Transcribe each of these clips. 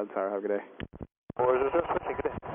Pilot Tower. Have a good day. 400, switching, good day.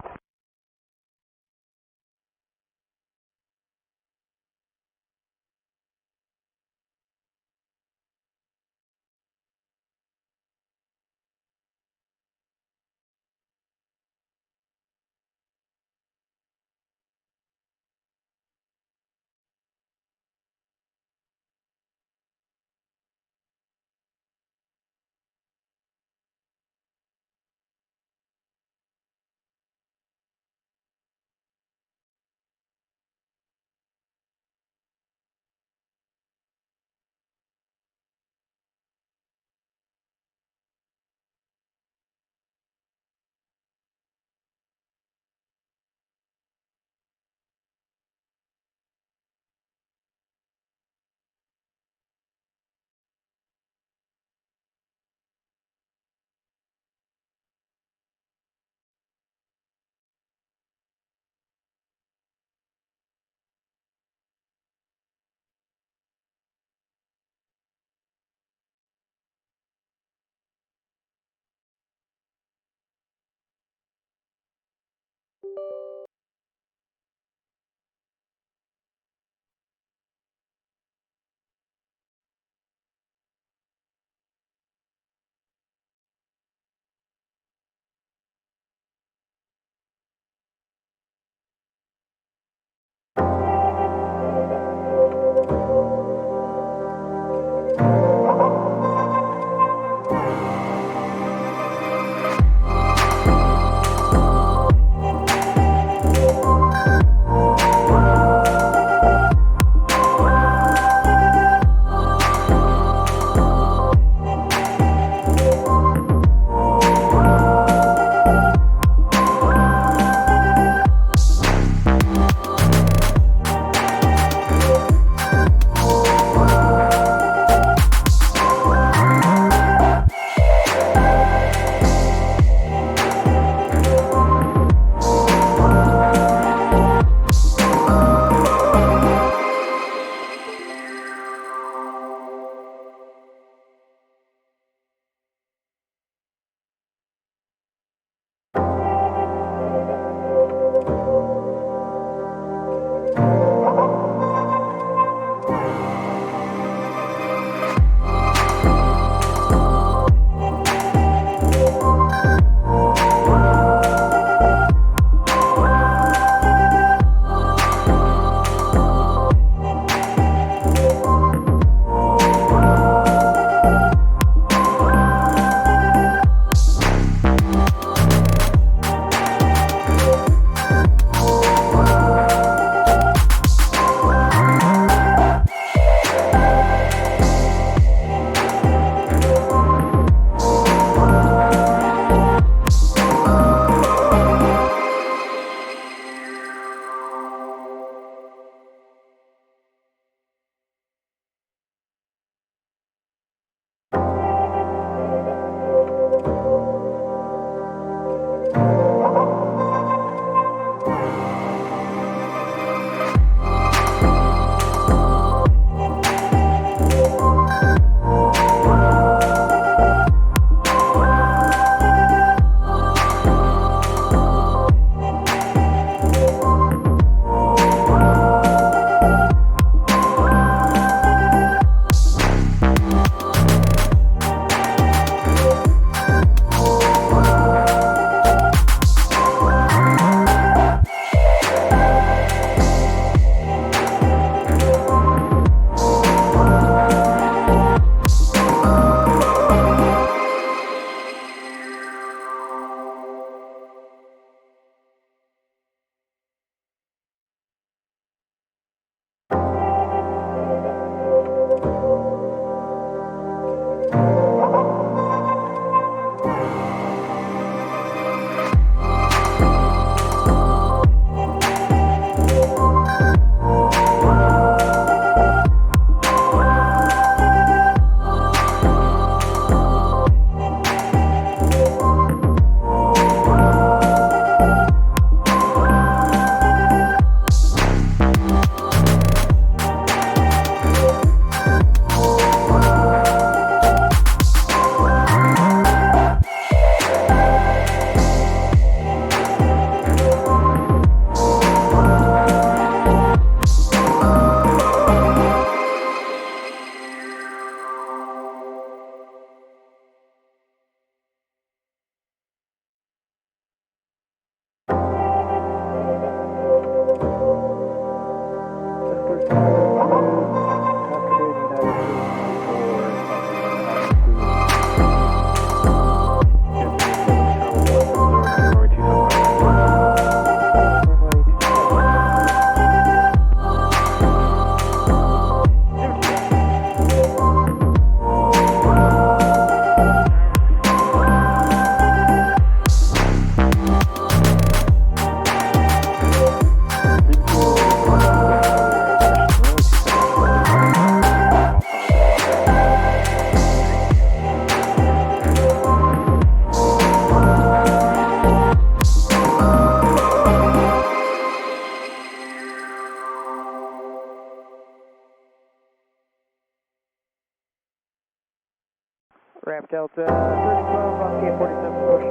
Ramp Delta 312, on XP11 push.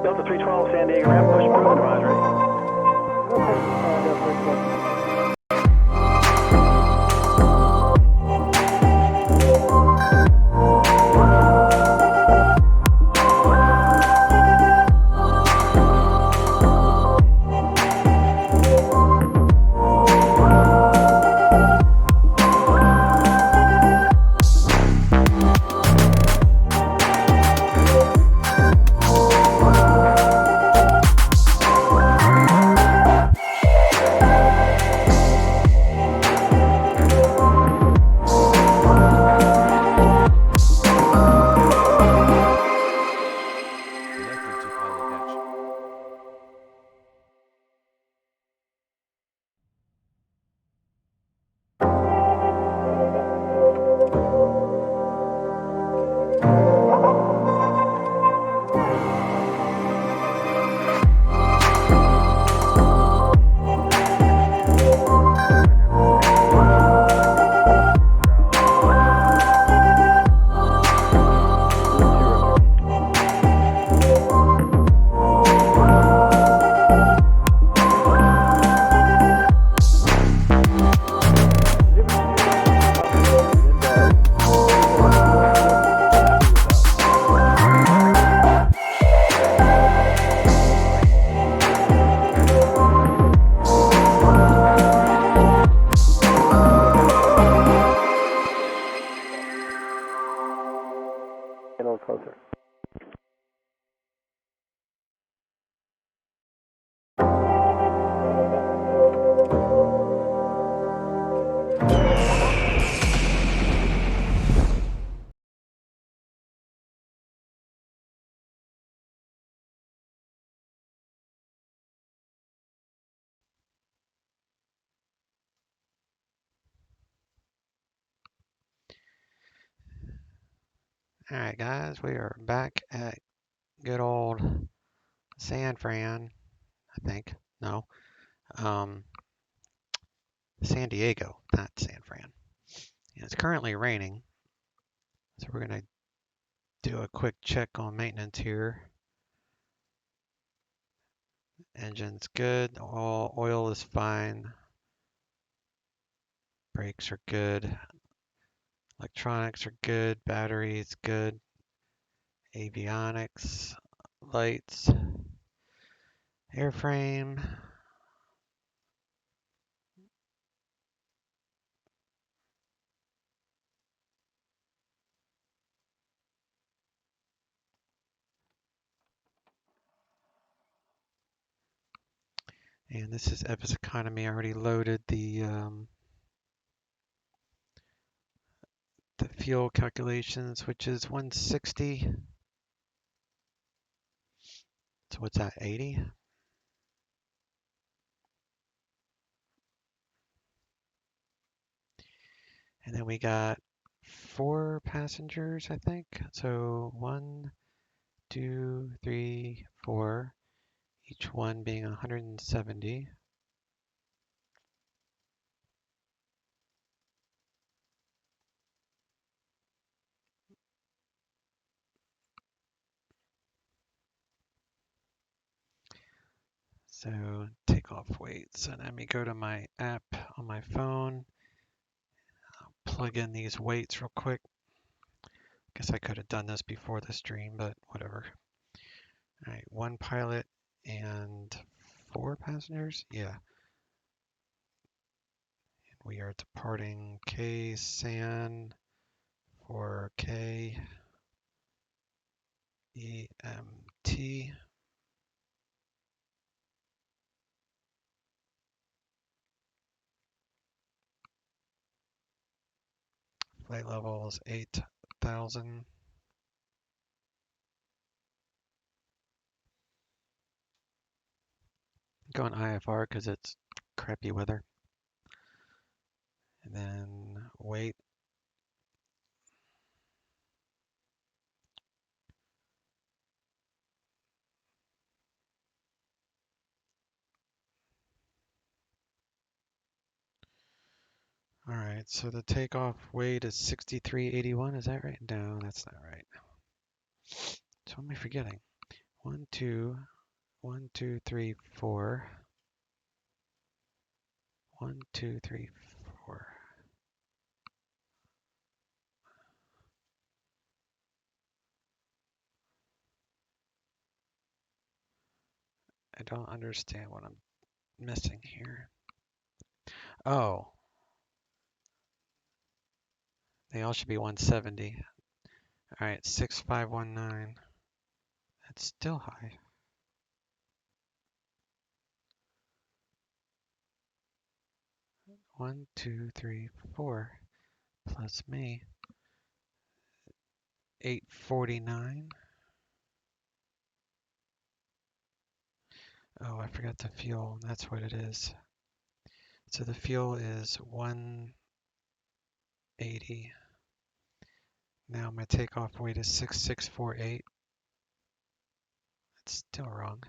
Delta 312, San Diego ramp, push approved, advisory. Delta 312. A little closer. Alright guys, we are back at good old San Fran, I think. No. San Diego, not San Fran. And it's currently raining. So we're going to do a quick check on maintenance here. Engine's good, all oil is fine. Brakes are good. Electronics are good, batteries good. Avionics, lights, airframe. And this is Epis Economy. I already loaded the fuel calculations, which is 160. So what's that, 80? And then we got 4 passengers, I think. So 1, 2, 3, 4, each one being 170. So takeoff weights, and let me go to my app on my phone. I'll plug in these weights real quick. Guess I could have done this before the stream, but whatever. All right, 1 pilot and 4 passengers. Yeah. We are departing K San for K EMT. Flight level is 8,000. Going IFR because it's crappy weather. And then weight. All right, so the takeoff weight is 6381. Is that right? No, that's not right. So what am I forgetting? 1, 2, 1, 2, 3, 4. 1, 2, 3, 4. I don't understand what I'm missing here. Oh, they all should be 170. All right, 6519. That's still high. One, 2, 3, 4 plus me. 849. Oh, I forgot the fuel. That's what it is. So the fuel is 180. Now my takeoff weight is 6648. That's still wrong.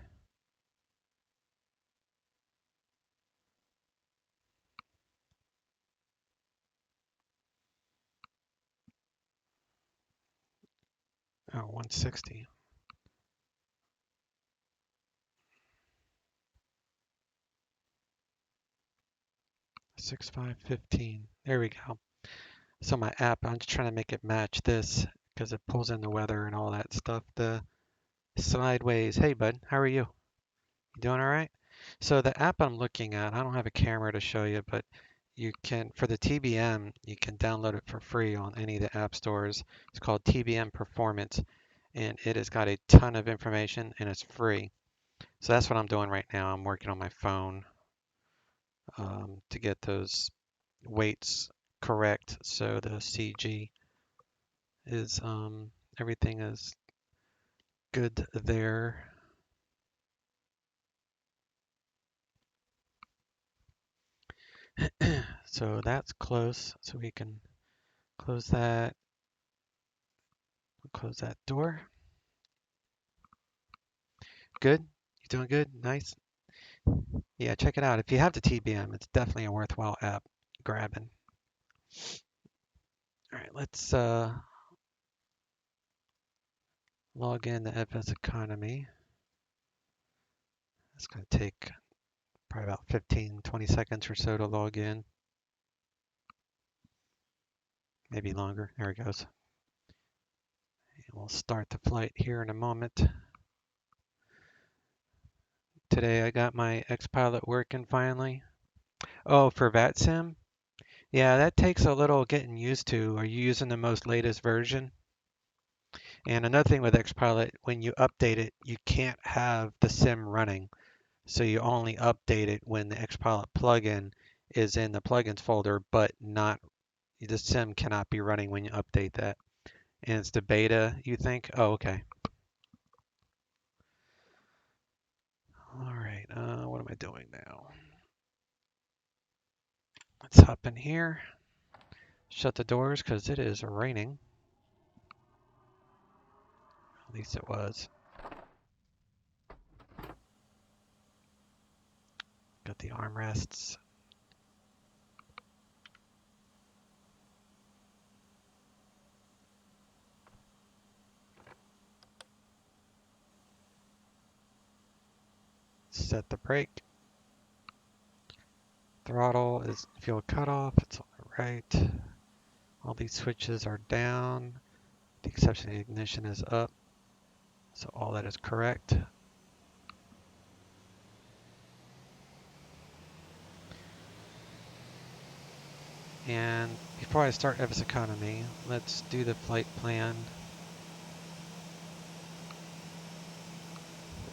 Oh, 160. 6515. There we go. So my app, I'm just trying to make it match this because it pulls in the weather and all that stuff. The sideways. Hey, bud, how are you? You doing all right? So the app I'm looking at, I don't have a camera to show you, but you can, for the TBM, you can download it for free on any of the app stores. It's called TBM Performance, and it has got a ton of information and it's free. So that's what I'm doing right now. I'm working on my phone to get those weights correct. So the CG is, everything is good there. So that's close. So we can close that. Close that door. Good. You doing good? Nice. Yeah, check it out. If you have the TBM, it's definitely a worthwhile app grabbing. All right, let's log in to FS Economy. It's going to take probably about 15, 20 seconds or so to log in. Maybe longer. There it goes. And we'll start the flight here in a moment. Today I got my XPilot working finally. Oh, for VATSIM? Yeah, that takes a little getting used to. Are you using the most latest version? And another thing with XPilot, when you update it, you can't have the sim running. So you only update it when the XPilot plugin is in the plugins folder, but not the sim cannot be running when you update that. And it's the beta, you think? Oh, okay. All right, what am I doing now? Let's hop in here. Shut the doors because it is raining. At least it was. Got the armrests. Set the brake. Throttle is fuel cutoff. It's on the right. All these switches are down. The exception of the ignition is up. So all that is correct. And before I start FS Economy, let's do the flight plan.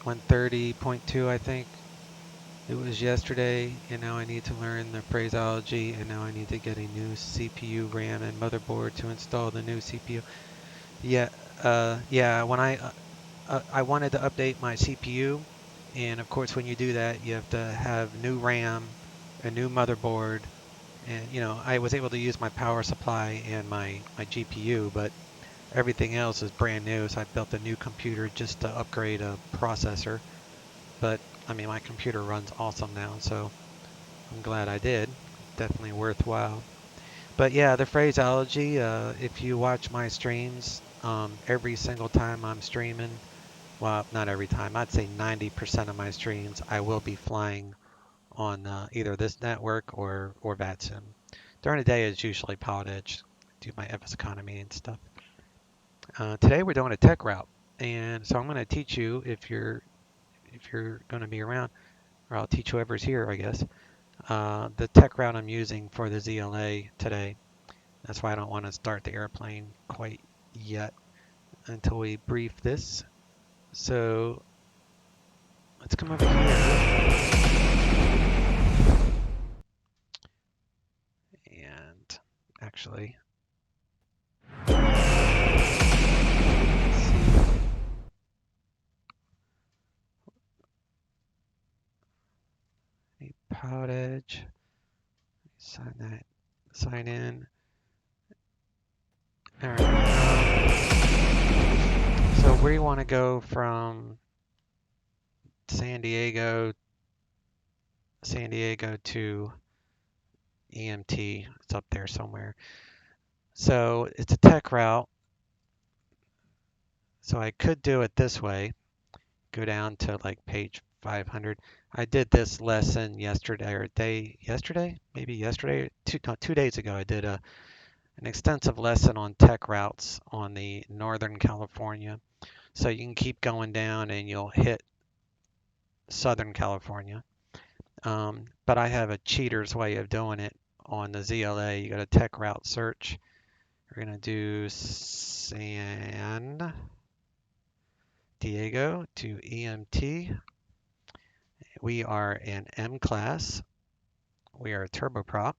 130.2, I think. It was yesterday, and now I need to learn the phraseology, and now I need to get a new CPU, RAM, and motherboard to install the new CPU. Yeah, yeah. When I wanted to update my CPU, and of course, when you do that, you have to have new RAM, a new motherboard, and I was able to use my power supply and my GPU, but everything else is brand new. So I built a new computer just to upgrade a processor. But I mean, my computer runs awesome now, so I'm glad I did. Definitely worthwhile. But yeah, the phraseology, if you watch my streams, every single time I'm streaming, well, not every time, I'd say 90% of my streams, I will be flying on either this network or VATSIM. During the day, it's usually PilotEdge, do my FS economy and stuff. Today we're doing a tech route, and so I'm going to teach you if you're going to be around, or I'll teach whoever's here, I guess, the tech route I'm using for the ZLA today. That's why I don't want to start the airplane quite yet until we brief this. So let's come over here and actually see PilotEdge. Sign in. All right. So where you want to go from San Diego to EMT. It's up there somewhere. So it's a tech route. So I could do it this way. Go down to like page 500. I did this lesson yesterday, maybe yesterday, 2 days ago. I did an extensive lesson on tech routes on the Northern California. So you can keep going down and you'll hit Southern California. But I have a cheater's way of doing it on the ZLA. You go to tech route search. We're going to do San Diego to EMT. We are in M class. We are a turboprop.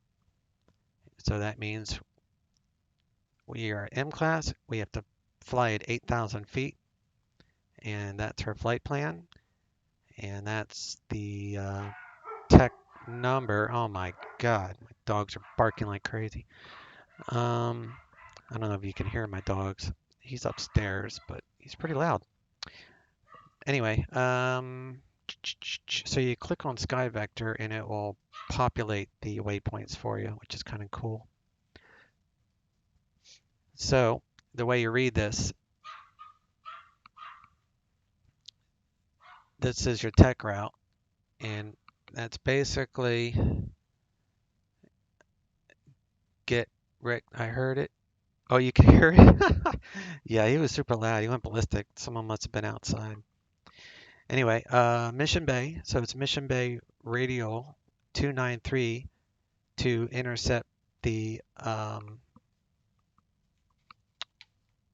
So that means we are M class. We have to fly at 8,000 feet. And that's our flight plan. And that's the tech number. Oh my God, my dogs are barking like crazy. I don't know if you can hear my dogs. He's upstairs, but he's pretty loud. Anyway, so you click on Sky Vector and it will populate the waypoints for you, which is kind of cool. So the way you read this is your tech route, and that's basically get Rick. I heard it. Oh, you can hear it? Yeah, he was super loud. He went ballistic. Someone must have been outside. Anyway, Mission Bay. So it's Mission Bay Radial 293 to intercept the,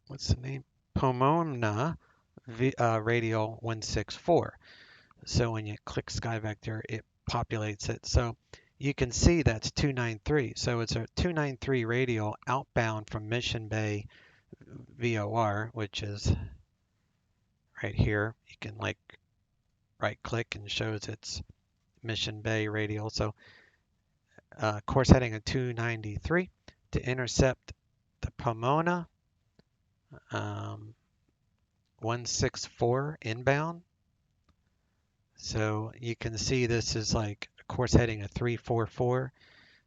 what's the name? Pomona Radial 164. So when you click Sky Vector, it populates it. So you can see that's 293. So it's a 293 radial outbound from Mission Bay VOR, which is right here. You can like right click and shows it's Mission Bay radial. So course heading of 293 to intercept the Pomona 164 inbound. So you can see this is like a course heading of 344.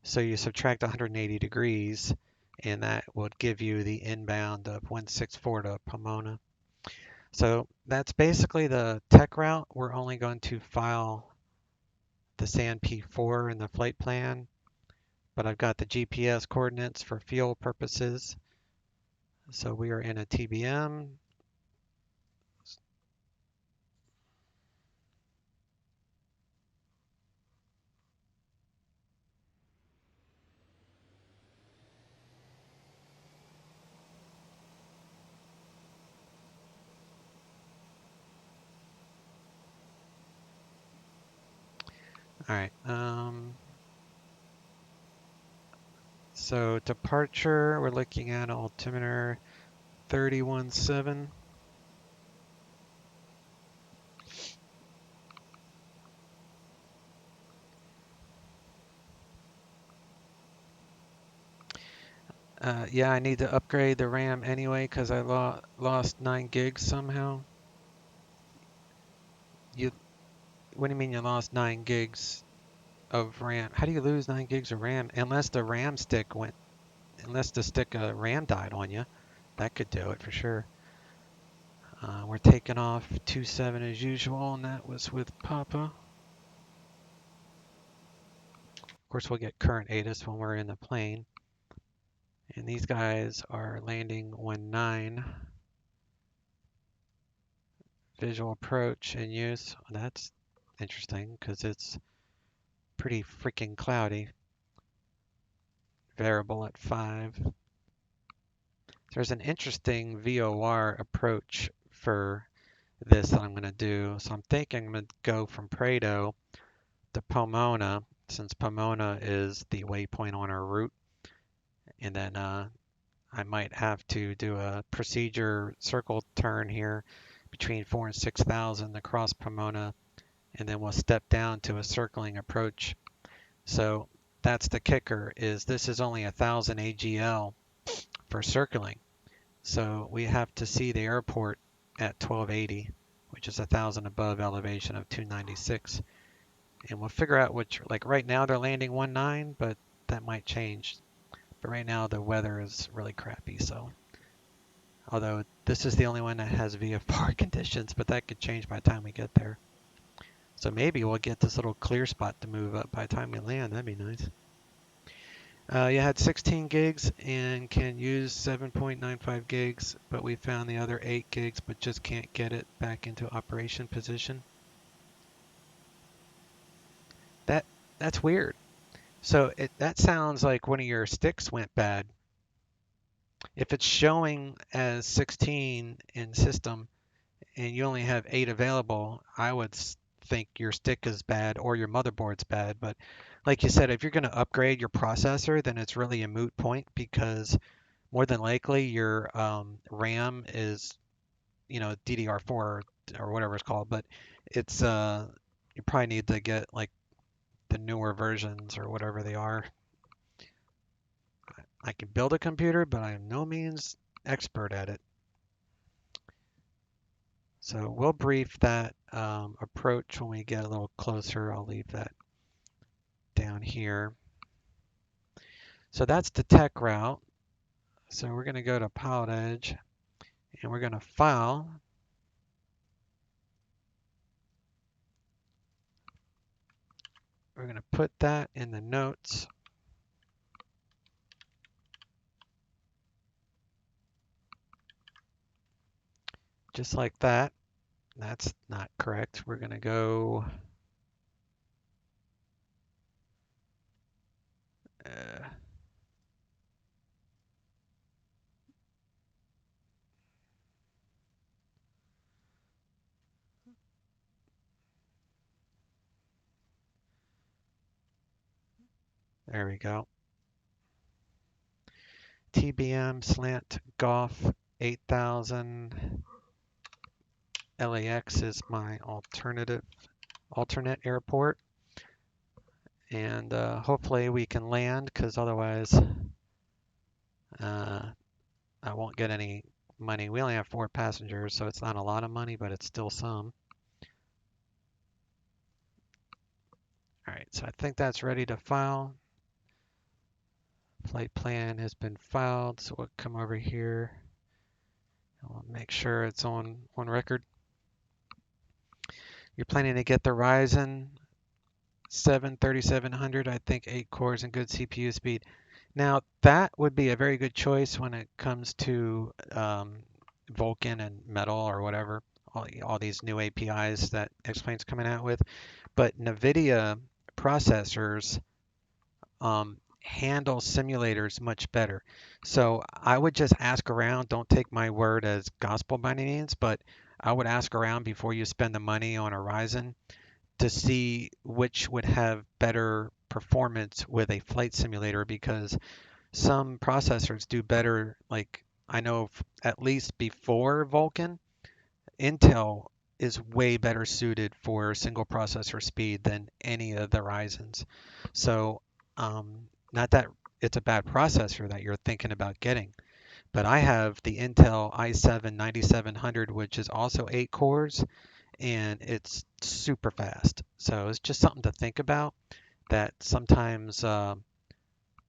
So you subtract 180 degrees and that would give you the inbound of 164 to Pomona. So that's basically the tech route. We're only going to file the SAN P4 in the flight plan, but I've got the GPS coordinates for fuel purposes. So we are in a TBM. All right. So departure, we're looking at altimeter 31.7. Yeah, I need to upgrade the RAM anyway because I lost 9 gigs somehow. What do you mean you lost 9 gigs of RAM? How do you lose 9 gigs of RAM? Unless the RAM stick went. unless the stick RAM died on you. That could do it for sure. We're taking off 27 as usual, and that was with Papa. Of course, we'll get current ATIS when we're in the plane. And these guys are landing 19. Visual approach in use. That's interesting because it's pretty freaking cloudy. Variable at 5. There's an interesting VOR approach for this that I'm going to do. So I'm thinking I'm going to go from Prado to Pomona, since Pomona is the waypoint on our route. And then I might have to do a procedure circle turn here between 4 and 6,000 across Pomona, and then we'll step down to a circling approach. So that's the kicker, is this is only 1,000 AGL for circling. So we have to see the airport at 1280, which is 1,000 above elevation of 296. And we'll figure out which, like right now they're landing 19, but that might change. But right now the weather is really crappy, so. Although this is the only one that has VFR conditions, but that could change by the time we get there. So maybe we'll get this little clear spot to move up by the time we land. That'd be nice. You had 16 gigs and can use 7.95 gigs, but we found the other 8 gigs, but just can't get it back into operation position. That's weird. So that sounds like one of your sticks went bad. If it's showing as 16 in system and you only have 8 available, I would think your stick is bad or your motherboard's bad. But like you said, if you're going to upgrade your processor, then it's really a moot point because more than likely your RAM is, DDR4 or whatever it's called. But it's you probably need to get like the newer versions or whatever they are. I can build a computer, but I am no means expert at it. So we'll brief that approach when we get a little closer. I'll leave that down here. So that's the tech route. So we're going to go to PilotEdge and we're going to file. We're going to put that in the notes. Just like that. That's not correct. We're going to go there we go. TBM slant Golf 8000. LAX is my alternate airport. And hopefully we can land, because otherwise I won't get any money. We only have 4 passengers, so it's not a lot of money, but it's still some. All right, so I think that's ready to file. Flight plan has been filed, so we'll come over here. We'll make sure it's on record. You're planning to get the Ryzen 7 3700, I think 8 cores and good CPU speed. Now, that would be a very good choice when it comes to Vulkan and Metal or whatever, all these new APIs that X-Plane's coming out with. But NVIDIA processors handle simulators much better. So I would just ask around. Don't take my word as gospel by any means, but I would ask around before you spend the money on a Ryzen to see which would have better performance with a flight simulator, because some processors do better. Like I know at least before Vulkan, Intel is way better suited for single processor speed than any of the Ryzens. So not that it's a bad processor that you're thinking about getting, but I have the Intel i7 9700, which is also 8 cores, and it's super fast. So it's just something to think about, that sometimes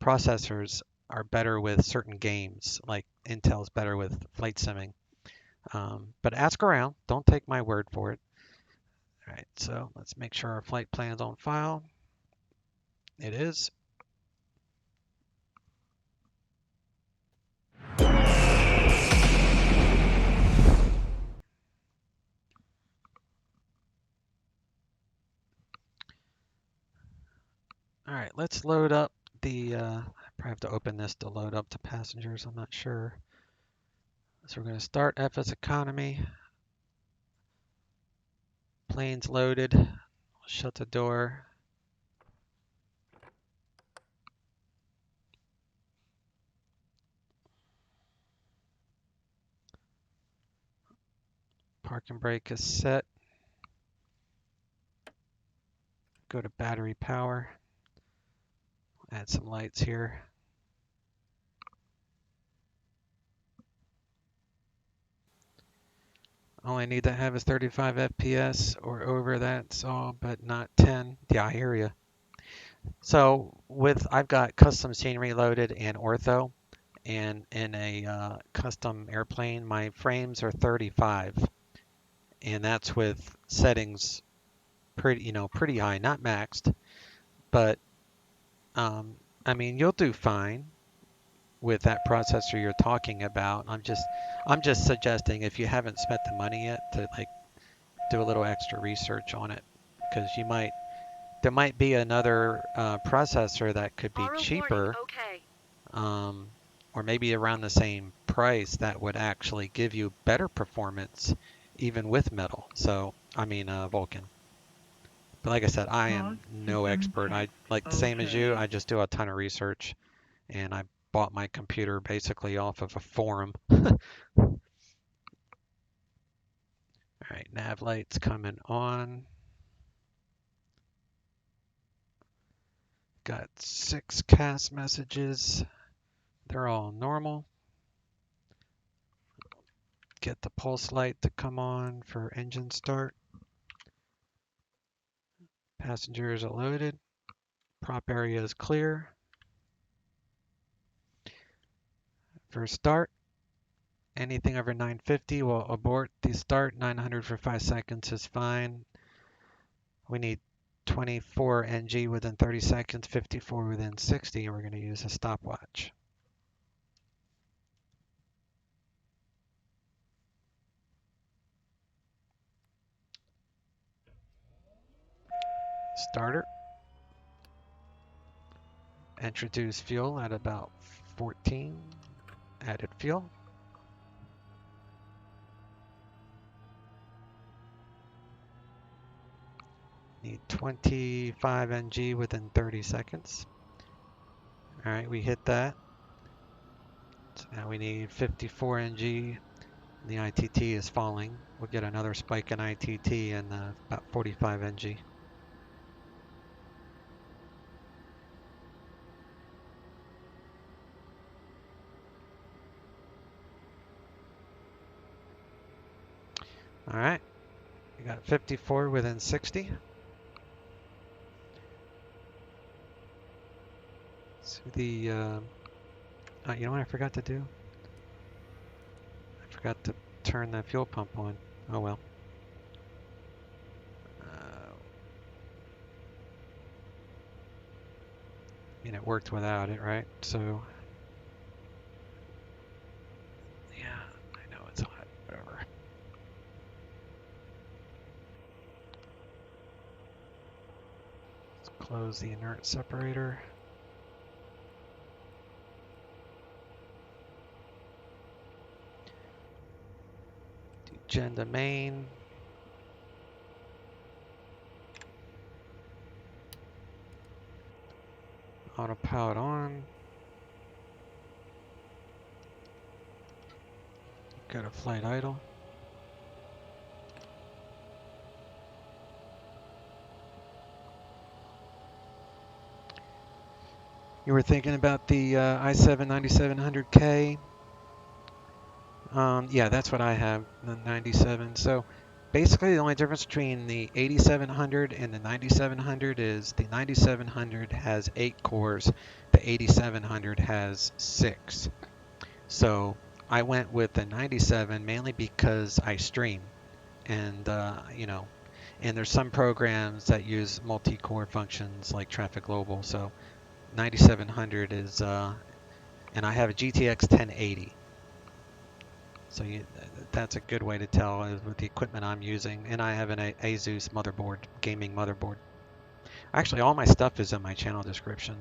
processors are better with certain games, like Intel's better with flight simming. But ask around, don't take my word for it. All right, so let's make sure our flight plan's on file. It is. All right, let's load up the, I probably have to open this to load up to passengers, I'm not sure. So we're going to start FS economy. Plane's loaded. Shut the door. Parking brake is set. Go to battery power. Add some lights here. All I need to have is 35 FPS or over, that's all, but not 10. Yeah, I hear you. So I've got custom scenery loaded and ortho, and in a custom airplane, my frames are 35, and that's with settings pretty high, not maxed, but I mean, you'll do fine with that processor you're talking about. I'm just suggesting, if you haven't spent the money yet, to like do a little extra research on it, because there might be another processor that could be cheaper, or maybe around the same price, that would actually give you better performance even with metal. So I mean Vulcan. But like I said, I am no expert. I like the same as you. I just do a ton of research, and I bought my computer basically off of a forum. All right, nav lights coming on. Got 6 CAS messages. They're all normal. Get the pulse light to come on for engine start. Passengers are loaded. Prop area is clear. For start, anything over 950 will abort the start. 900 for 5 seconds is fine. We need 24 NG within 30 seconds, 54 within 60, and we're going to use a stopwatch. Starter. Introduce fuel at about 14. Added fuel. Need 25 NG within 30 seconds. All right, we hit that. So now we need 54 NG. The ITT is falling. We'll get another spike in ITT in about 45 NG. All right, we got 54 within 60. So you know what I forgot to do? I forgot to turn the fuel pump on. Oh well. I mean, it worked without it, right? So, yeah, I know it's hot, whatever. Let's close the inert separator. Degen to main. Autopilot on. Go to flight idle. You were thinking about the i7 9700K. Yeah, that's what I have, the 97. So Basically, the only difference between the 8700 and the 9700 is the 9700 has 8 cores, the 8700 has 6. So I went with the 97 mainly because I stream, and and there's some programs that use multi-core functions like Traffic Global. So 9700 is, and I have a GTX 1080. So that's a good way to tell with the equipment I'm using. And I have an Asus motherboard, gaming motherboard. Actually, all my stuff is in my channel description.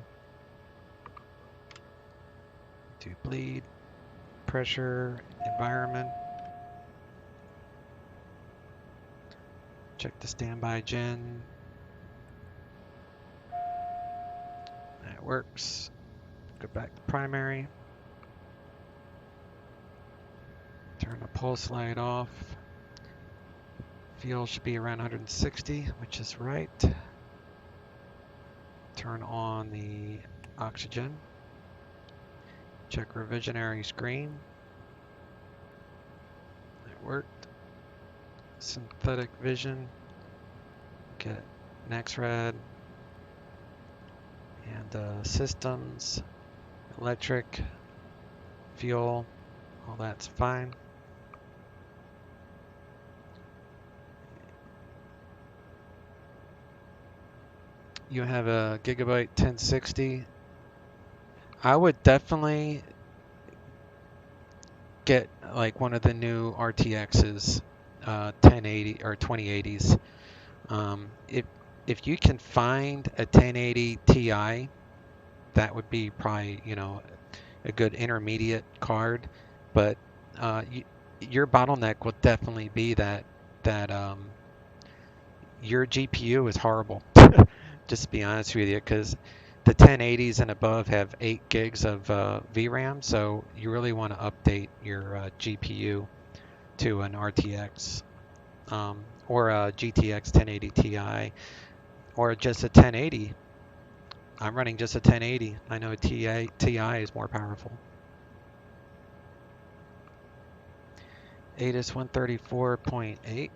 To bleed, pressure, environment. Check the standby gen. That works. Go back to primary. Turn the pulse light off. Fuel should be around 160, which is right. Turn on the oxygen. Check revisionary screen. That worked. Synthetic vision. Get NexRad. And systems, electric, fuel, all that's fine. You have a Gigabyte 1060. I would definitely get like one of the new RTXs, 1080 or 2080s. If you can find a 1080 Ti, that would be probably a good intermediate card. But your bottleneck will definitely be that your GPU is horrible. Just to be honest with you, because the 1080s and above have 8 gigs of VRAM, so you really want to update your GPU to an RTX or a GTX 1080 Ti or just a 1080. I'm running just a 1080. I know TI is more powerful. ATIS 134.8.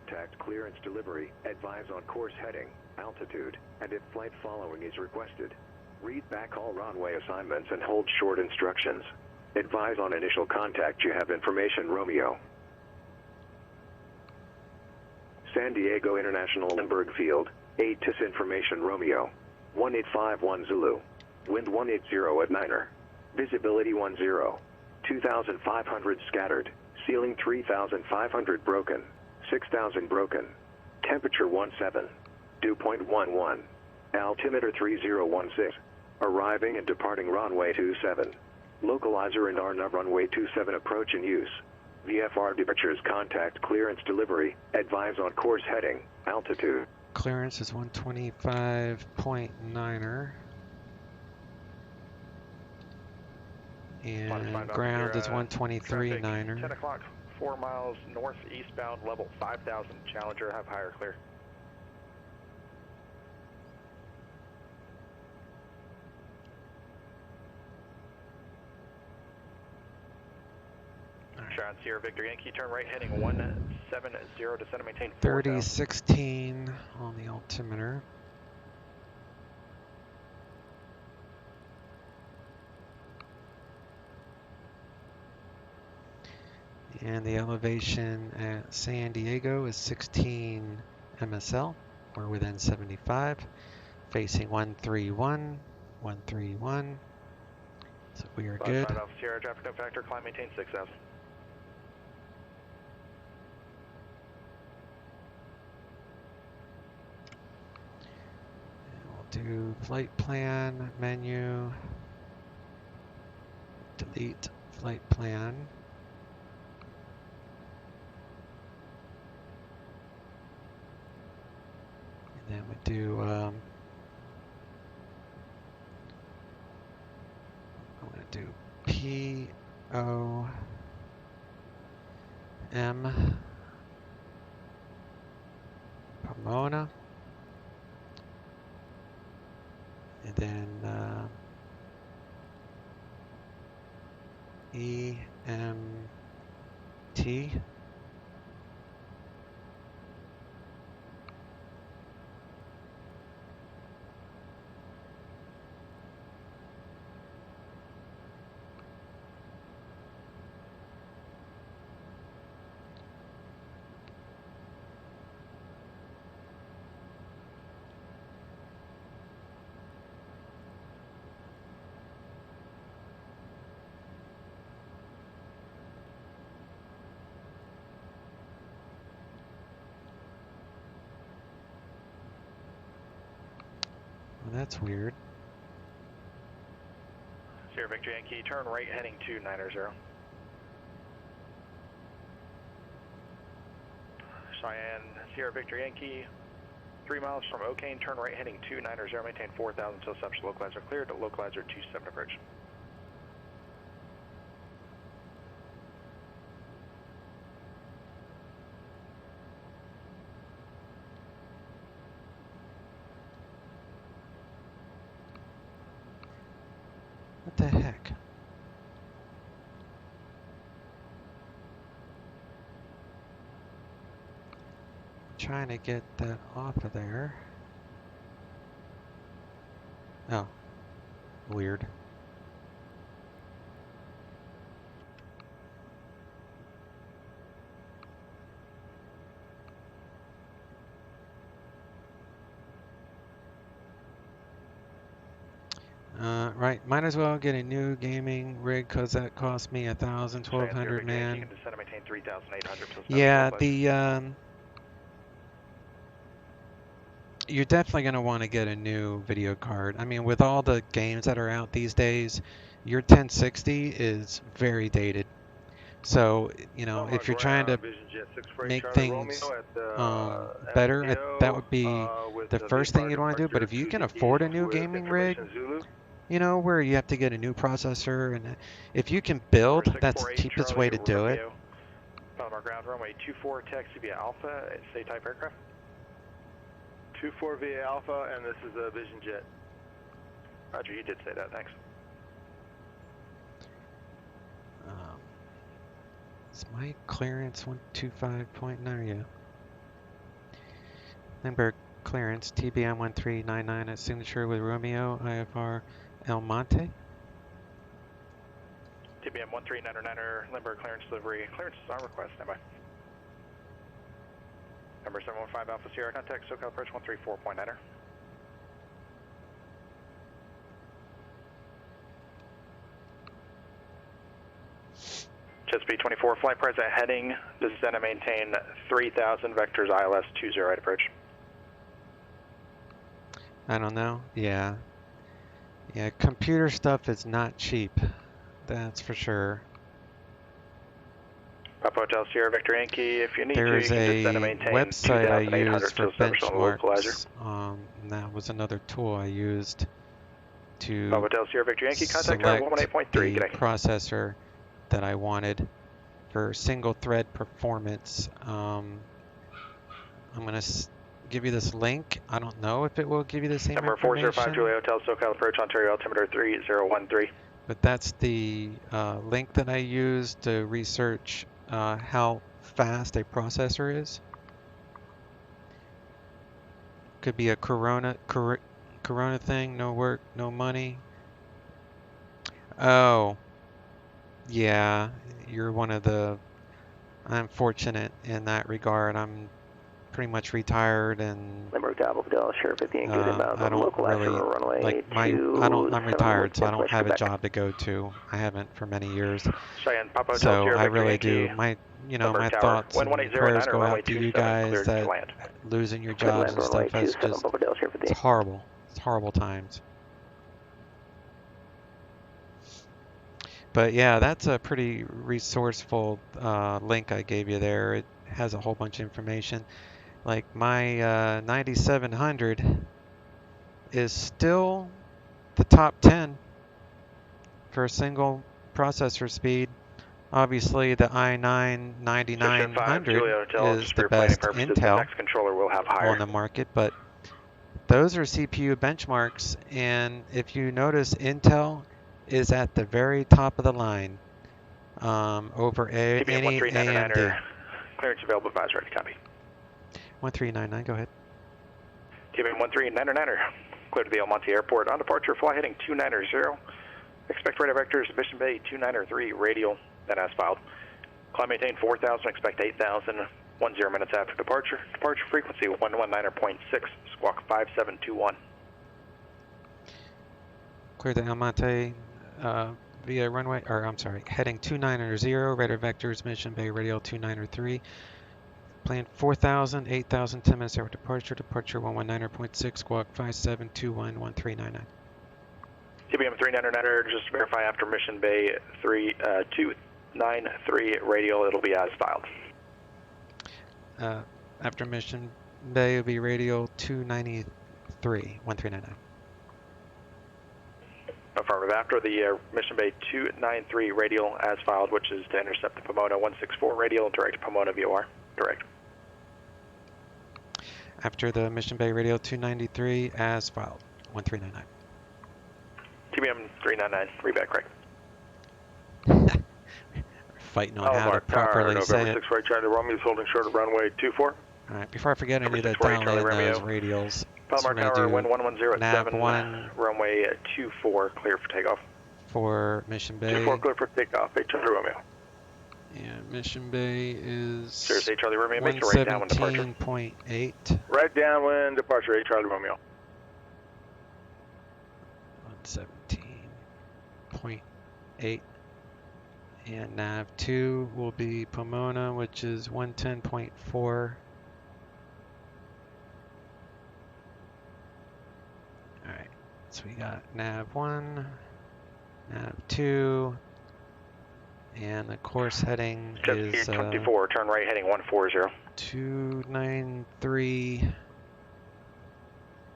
Contact clearance delivery, advise on course heading, altitude, and if flight following is requested. Read back all runway assignments and hold short instructions. Advise on initial contact you have information Romeo. San Diego International Lindbergh Field, ATIS information Romeo. 1851 Zulu. Wind 180 at Niner. Visibility 10. 2,500 scattered. Ceiling 3,500 broken. 6,000 broken. Temperature 17. Dew point 11. Altimeter 3016. Arriving and departing runway 27. Localizer and RNAV runway 27 approach in use. VFR departures contact clearance delivery. Advise on course heading, altitude. Clearance is 125.9er. And ground is 123.9er. 10 o'clock, 4 miles north, eastbound, level 5,000. Challenger, have higher clear. Sharon Sierra Victor Yankee, turn right heading 170, descend and maintain 3016 on the altimeter. And the elevation at San Diego is 16 MSL. We're within 75. Facing 131, 131. So we are good. 5 Alpha Sierra, traffic no factor, climb maintain 6,000. Do flight plan, menu, delete flight plan. And then we do, I'm going to do POM Pomona. And then EMT. Well, that's weird. Sierra Victor Yankee, turn right heading 290. Cheyenne, Sierra Victor Yankee, 3 miles from O'Kane, turn right heading 290, maintain 4,000 until subject localizer cleared, localizer 27 approach. What the heck? Trying to get that off of there. Oh, weird. Right, might as well get a new gaming rig because that cost me 1,000, 1,200, man. You can descend and maintain 3,800 until Yeah, localizer. you're definitely going to want to get a new video card. I mean, with all the games that are out these days, your 1060 is very dated. So, you know, if you're trying to make things better, that would be the first thing you'd want to do. But if you can afford a new gaming rig, you know, where you have to get a new processor, and if you can build, that's the cheapest way to do it. Palomar ground runway 24, taxi via Alpha, say type aircraft. 24 via Alpha, and this is a Vision Jet. Roger, you did say that, thanks. Is my clearance 125.9? Yeah. Limburg clearance TBM1399 at signature with Romeo IFR El Monte. TBM 1399, Limburg clearance delivery. Clearance is on request, standby. Number 715 Alpha Sierra, contact SoCal approach 134.9er. Jet speed 24, flight present heading, descend and maintain 3,000 vectors ILS 20 right approach. I don't know. Yeah. Yeah, computer stuff is not cheap. That's for sure. Papa Hotel Sierra Victor Yankee, if you need There's to, you can a descend and maintain website I 2,800 use for till subject on the benchmarks. And that was another tool I used to Papa Hotel Sierra Victor Yankee, contact select 118.3, the g'day. processor that I wanted for single thread performance. I'm going to give you this link. I don't know if it will give you the same Number information. 405 Julia Hotel SoCal approach Ontario altimeter 3013. But that's the link that I used to research how fast a processor is. Could be a Corona thing, no work, no money. Oh, yeah, you're one of the. I'm fortunate in that regard. I'm pretty much retired, and I don't really like I'm retired, so I don't have a job to go to. I haven't for many years. So I really do. My thoughts and prayers go out to you guys that losing your jobs and stuff. That's just, it's horrible. It's horrible times. But yeah, that's a pretty resourceful link I gave you there. It has a whole bunch of information. Like my 9700 is still the top 10 for a single processor speed. Obviously, the i9 9900 is the best Intel on the market, but those are CPU benchmarks, and if you notice, Intel is at the very top of the line. Over TBM any AMD. 1399er, clearance available, advisor, ready, copy. 1399, go ahead. TBM 1399er, clear to the El Monte Airport. On departure, fly heading 290. Expect radar vectors, Mission Bay 293, radial, then as filed. Climb maintain 4,000, expect 8,000, 10 minutes after departure. Departure frequency 119.6, squawk 5721. Clear the El Monte via runway, or I'm sorry, heading 290, radar vectors, Mission Bay radial 293. Plan 4,000, 8,000, 10 minutes after departure. Departure 119.6, squawk 5721, 1399. TBM 399er, just verify after Mission Bay 293 radial, it'll be as filed. After Mission Bay, it'll be radial 293, 1399. Affirmative. After the Mission Bay 293 radial as filed, which is to intercept the Pomona 164 radial, direct to Pomona VOR. Direct. After the Mission Bay radial 293 as filed, 1399. TBM 399, reback correct. Fighting on how to properly say it. November 6 right, Charlie Romeo is holding short of runway 24. All right, before I forget, I need to Charlie dial in Romeo. those radials. Palomar Tower, wind 110 at 7, nav1 runway 24, clear for takeoff. for Mission Bay. 24 clear for takeoff, 8 Charlie Romeo. And Mission Bay is Cheers, 8 Charlie Romeo, make your right downwind departure. 117.8. Right downwind departure, 8 Charlie Romeo. 117.8. And nav2 will be Pomona, which is 110.4. Alright, so we got nav1, nav2, and the course heading is 24, turn right heading 140. 293.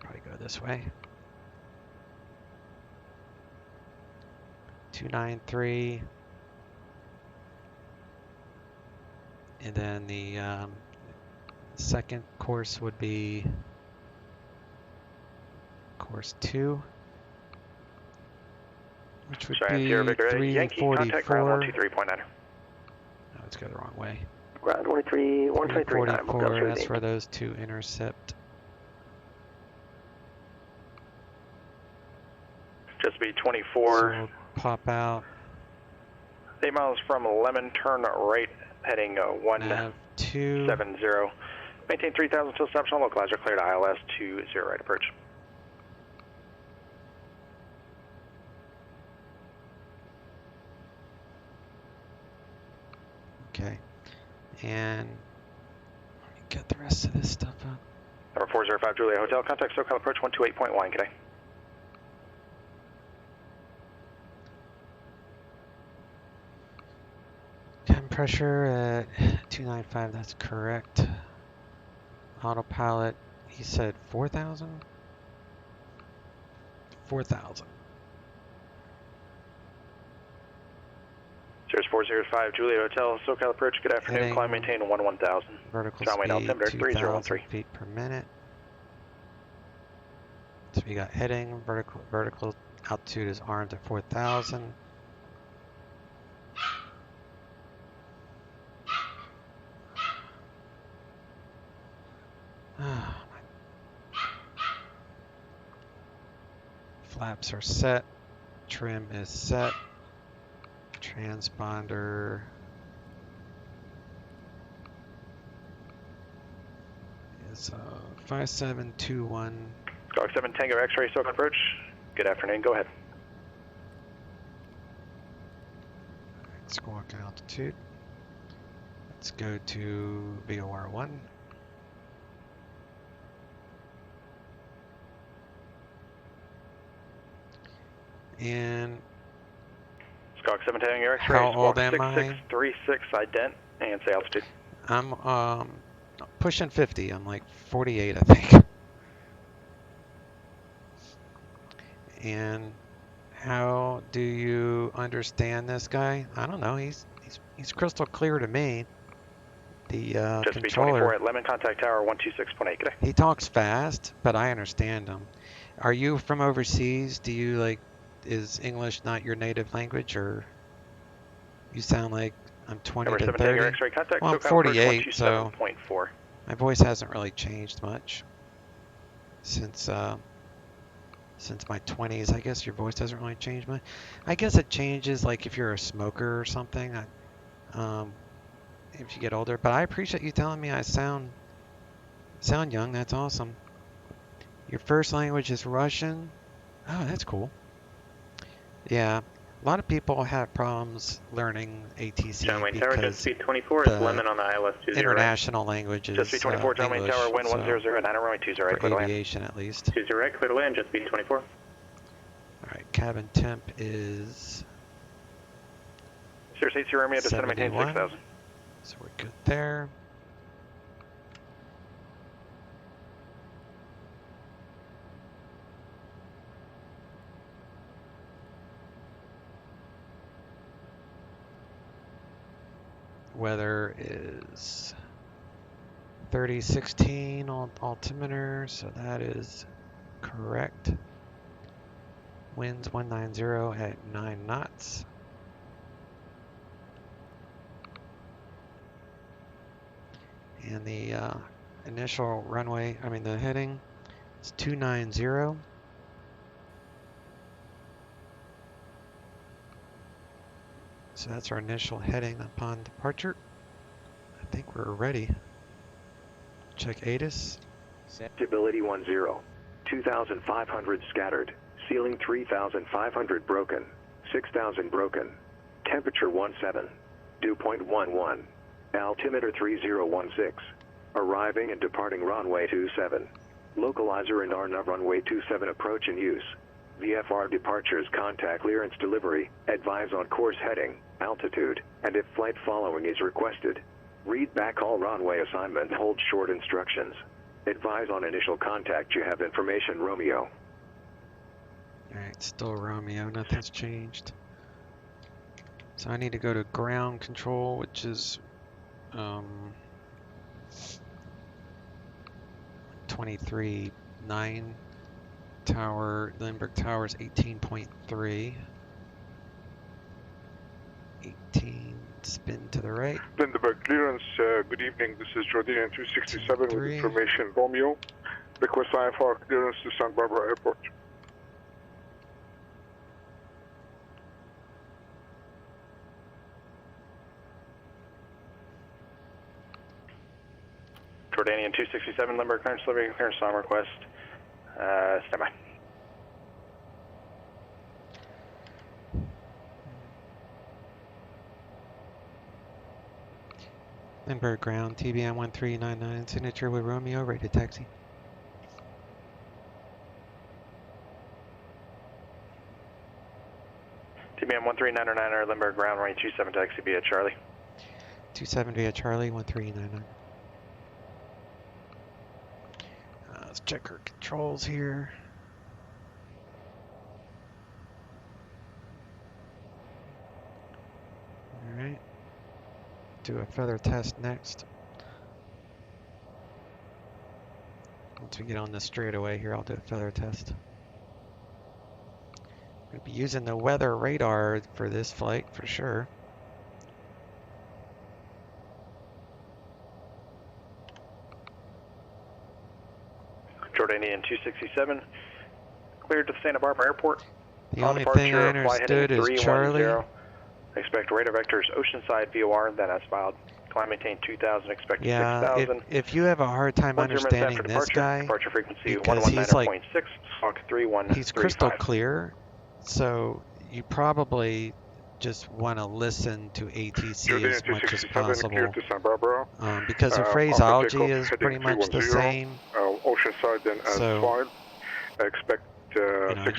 Probably go this way. 293. And then the second course would be course 2, which would be 344. 123.9. Oh, let's go the wrong way. Ground 23, 123.9. 344, that's where those two intercept. Just be So 24. we'll pop out. 8 miles from Lemon, turn right heading Nav 2. 170. Maintain 3,000 till stops on localizer, cleared ILS 20 right approach. Okay. And let me get the rest of this stuff up. Number 405 Julia Hotel, contact SoCal approach 128.1, good day. Cabin pressure at 295, that's correct. Autopilot, he said 4,000? 4,000. Cheers 405 Julia Hotel, SoCal approach, good afternoon, Heading climb maintain 1000. Vertical Downwind speed, altimeter 2,000 3013. feet per minute. So we got heading, vertical altitude is armed at 4,000. Flaps are set, trim is set, transponder is 5721. Squawk 7 Tango X-ray, SoCal approach, good afternoon, go ahead. Squawk altitude. Let's go to VOR1. And Squawk 7 Tango X-ray, how old squawk am I? 6636 ident, and say altitude. I'm pushing 50. I'm like 48, I think. And how do you understand this guy? I don't know. He's crystal clear to me. The Just be controller. 24 at Lemon, contact tower 126.8, good day. He talks fast, but I understand him. Are you from overseas? Do you is English not your native language, or? You sound like I'm 20 Number to 17, your 30. X-ray contact. Well, I'm SoCal 48, so 127.4. my voice hasn't really changed much since my 20s. I guess your voice doesn't really change much. I guess it changes like if you're a smoker or something. If you get older. But I appreciate you telling me I sound young. That's awesome. Your first language is Russian. Oh, that's cool. Yeah, a lot of people have problems learning ATC John Wayne Tower, because just speed 24 is the Lemon on the ILS 20. international language Just is B24, John Wayne English, Tower, wind so 100, Niner runway 20, for clear to land. aviation at least. 20 right, clear to land, just speed 24. All right, cabin temp is Sirius 80 Romeo, descend and maintain 71. 6,000. So we're good there. Weather is 3016 on altimeter, so that is correct. Winds 190 at 9 knots. And the initial runway, the heading is 290. So that's our initial heading upon departure. I think we're ready. Check ATIS. Stability 10, 2,500 scattered, ceiling 3,500 broken, 6,000 broken, temperature 17, dew point 11, altimeter 3016, arriving and departing runway 27, localizer and RNAV runway 27 approach in use. VFR departures contact clearance delivery, advise on course heading, altitude, and if flight following is requested. Read back all runway assignment, hold short instructions. Advise on initial contact, you have information Romeo. Alright, still Romeo, nothing's changed. So I need to go to ground control, which is 23.9. Tower, Lindbergh Tower's 18.3. 18, spin to the right. Lindbergh clearance, good evening. This is Jordanian 267 with 3. information Romeo. Request IFR clearance to Santa Barbara Airport. Jordanian 267, Lindbergh clearance delivery, clearance on request. Stand by. Lindbergh ground, TBM 1399, signature with Romeo, ready to taxi. TBM 1399, Lindbergh ground, runway 27, taxi via Charlie. 27 via Charlie, 1399. Let's check our controls here. Alright. Do a feather test next. Once we get on the straightaway here, I'll do a feather test. We'll be using the weather radar for this flight for sure. Jordanian 267, cleared to Santa Barbara Airport. The only thing I understood is Charlie. Expect radar vectors Oceanside VOR, then as filed. Climb maintain 2,000, expect 6,000. If you have a hard time understanding this guy, departure frequency because he's like, 119.6, Hawk 3135. he's crystal clear, so you probably just want to listen to ATC as much as possible, because the phraseology is pretty much the same. Oceanside then as filed. Expect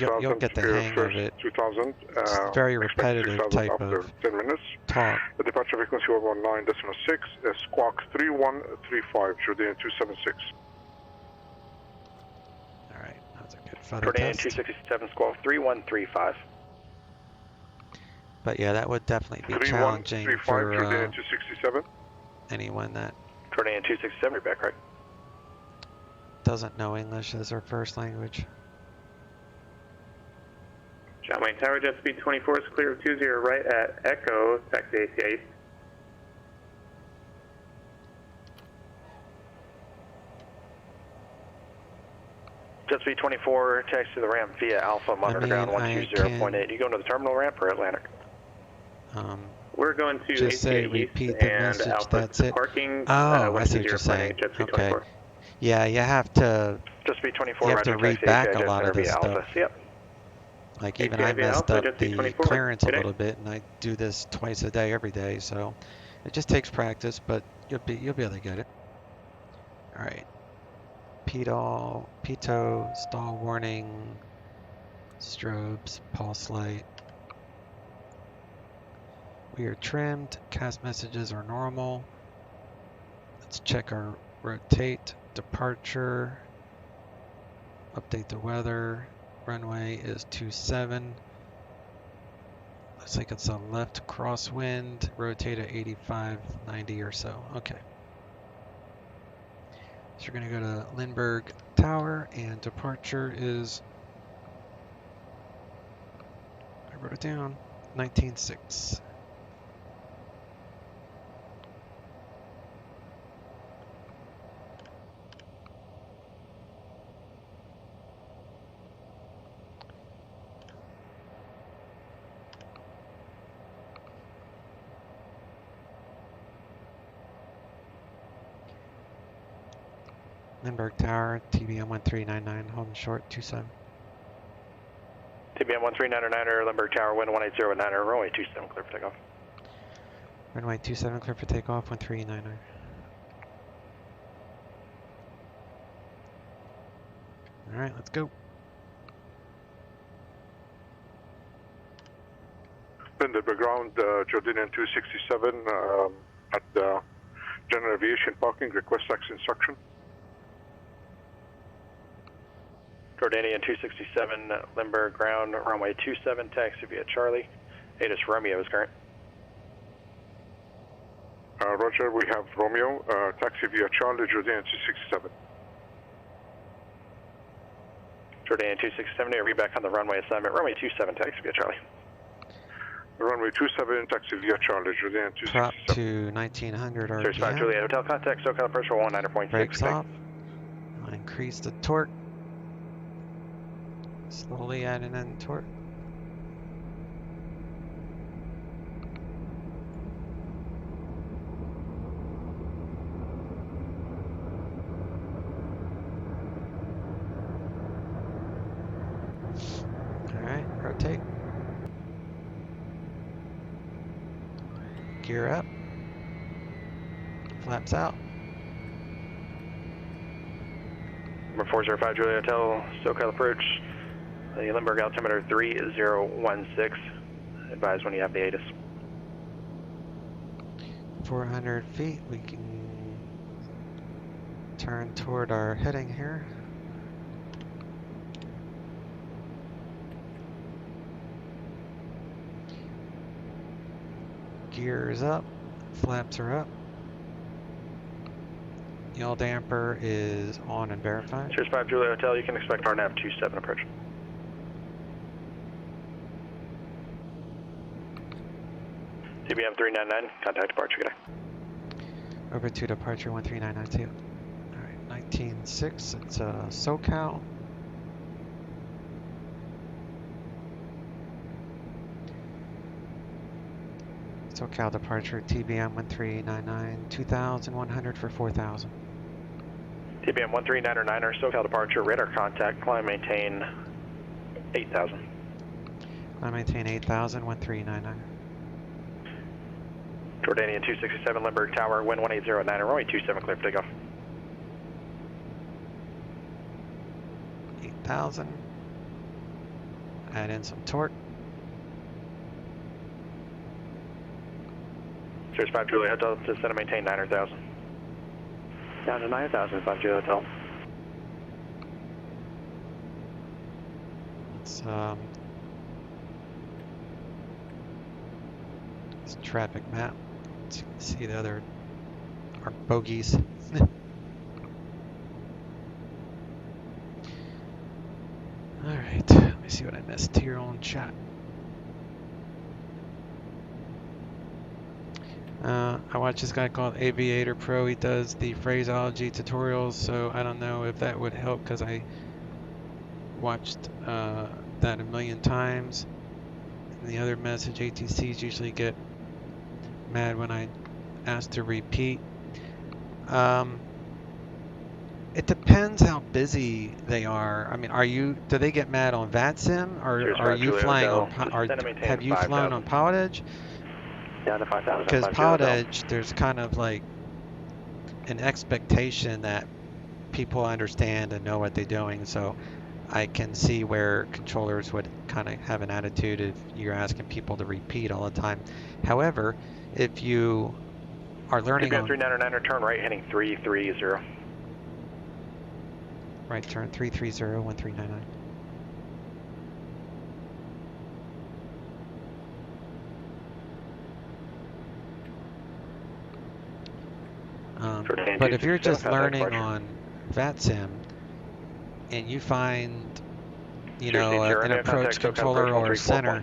you'll get the hang of it. 2000. It's very repetitive type of 10 minutes. talk. The departure frequency 119.6 is squawk 3135, Jordanian 276. All right, that's a good feather Jordanian test. 267, squawk 3135. But yeah, that would definitely be challenging for Jordanian 267. anyone that Jordanian 267, you're back right. doesn't know English as their first language. Main Tower, jet speed 24 is clear of 20 right at Echo, taxi AC8. Jet speed 24, taxi to the ramp via Alpha, Monte ground 120.8. You going to the terminal ramp or Atlantic? We're going to Just say ACA repeat East the and message, Alpha that's it. parking. Oh, I see what you're saying. Jet speed Okay. 24. Yeah, you have to Jet speed 24, you have to roger, read taxi back API a jet lot center of this via stuff. Alpha. Yep. Like even API I via messed Alpha, up jet speed the 24. clearance a Good day. little bit, and I do this twice a day, every day. So it just takes practice, but you'll be able to get it. All right. Pitot, stall warning, strobes, pulse light. We are trimmed. Cast messages are normal. Let's check our rotate, departure, update the weather. Runway is 27. Looks like it's a left crosswind. Rotate at 85, 90 or so. Okay. So we're going to go to Lindbergh Tower, and departure is, I wrote it down, 19.6. Lindbergh Tower, TBM 1399, holding short, 27. TBM 1399, Lindbergh Tower, wind 180 at 9er, runway 27, clear for takeoff. Runway 27, clear for takeoff, 1399. All right, let's go. Lindbergh ground, Jordanian 267 at the General Aviation Parking, request taxi instruction. Jordanian 267, Lindbergh ground, runway 27, taxi via Charlie. ATIS Romeo is current. Roger, we have Romeo, taxi via Charlie, Jordanian 267. Jordanian 267, are we back on the runway assignment? Runway 27, taxi via Charlie. Runway 27, taxi via Charlie, Jordanian 267. Prop to 1900 RPM. Search 5 Juliet Hotel contact, SoCal pressure 19.6. Brakes off. I'll increase the torque. Slowly adding in torque. Alright, rotate. Gear up. Flaps out. Number 405 Juliet Hotel, SoCal approach. The Lindbergh altimeter 3016. Advise when you have the ATIS. 400 feet, we can turn toward our heading here. Gears up, flaps are up. Yaw damper is on and verified. Search 5 Juliet Hotel, you can expect RNAV 27 approach. TBM 399, contact departure, good day. Over to departure 13992. Alright, 19.6, it's SoCal. SoCal departure, TBM 1399, 2,100 for 4,000. TBM 1399, SoCal departure, radar contact, climb maintain 8,000. I maintain 8,000, 1399. Jordanian 267, Lindbergh Tower, wind 180 at 9, runway 27, clear for takeoff. 8,000. Add in some torque. Search 5 Juliet Hotel, descend and maintain 9,000. Down to 9,000, 5 Juliet Hotel. It's traffic map. So you can see the other our bogies. All right, let me see see what I missed here on chat. I watch this guy called Aviator Pro. He does the phraseology tutorials, so I don't know if that would help because I watched that a million times. And the other message, ATCs usually get mad when I ask to repeat. It depends how busy they are. I mean, do they get mad on VATSIM, or are you flying on, have you flown on PilotEdge? Down to 5,000. Because PilotEdge, there's kind of like an expectation that people understand and know what they're doing. So I can see where controllers would kind of have an attitude if you're asking people to repeat all the time. However, if you are learning on... 399er, turn right, heading 330. Right turn, 330, 1399. But if you're just learning on VATSIM and you find, you know, an approach controller or a center,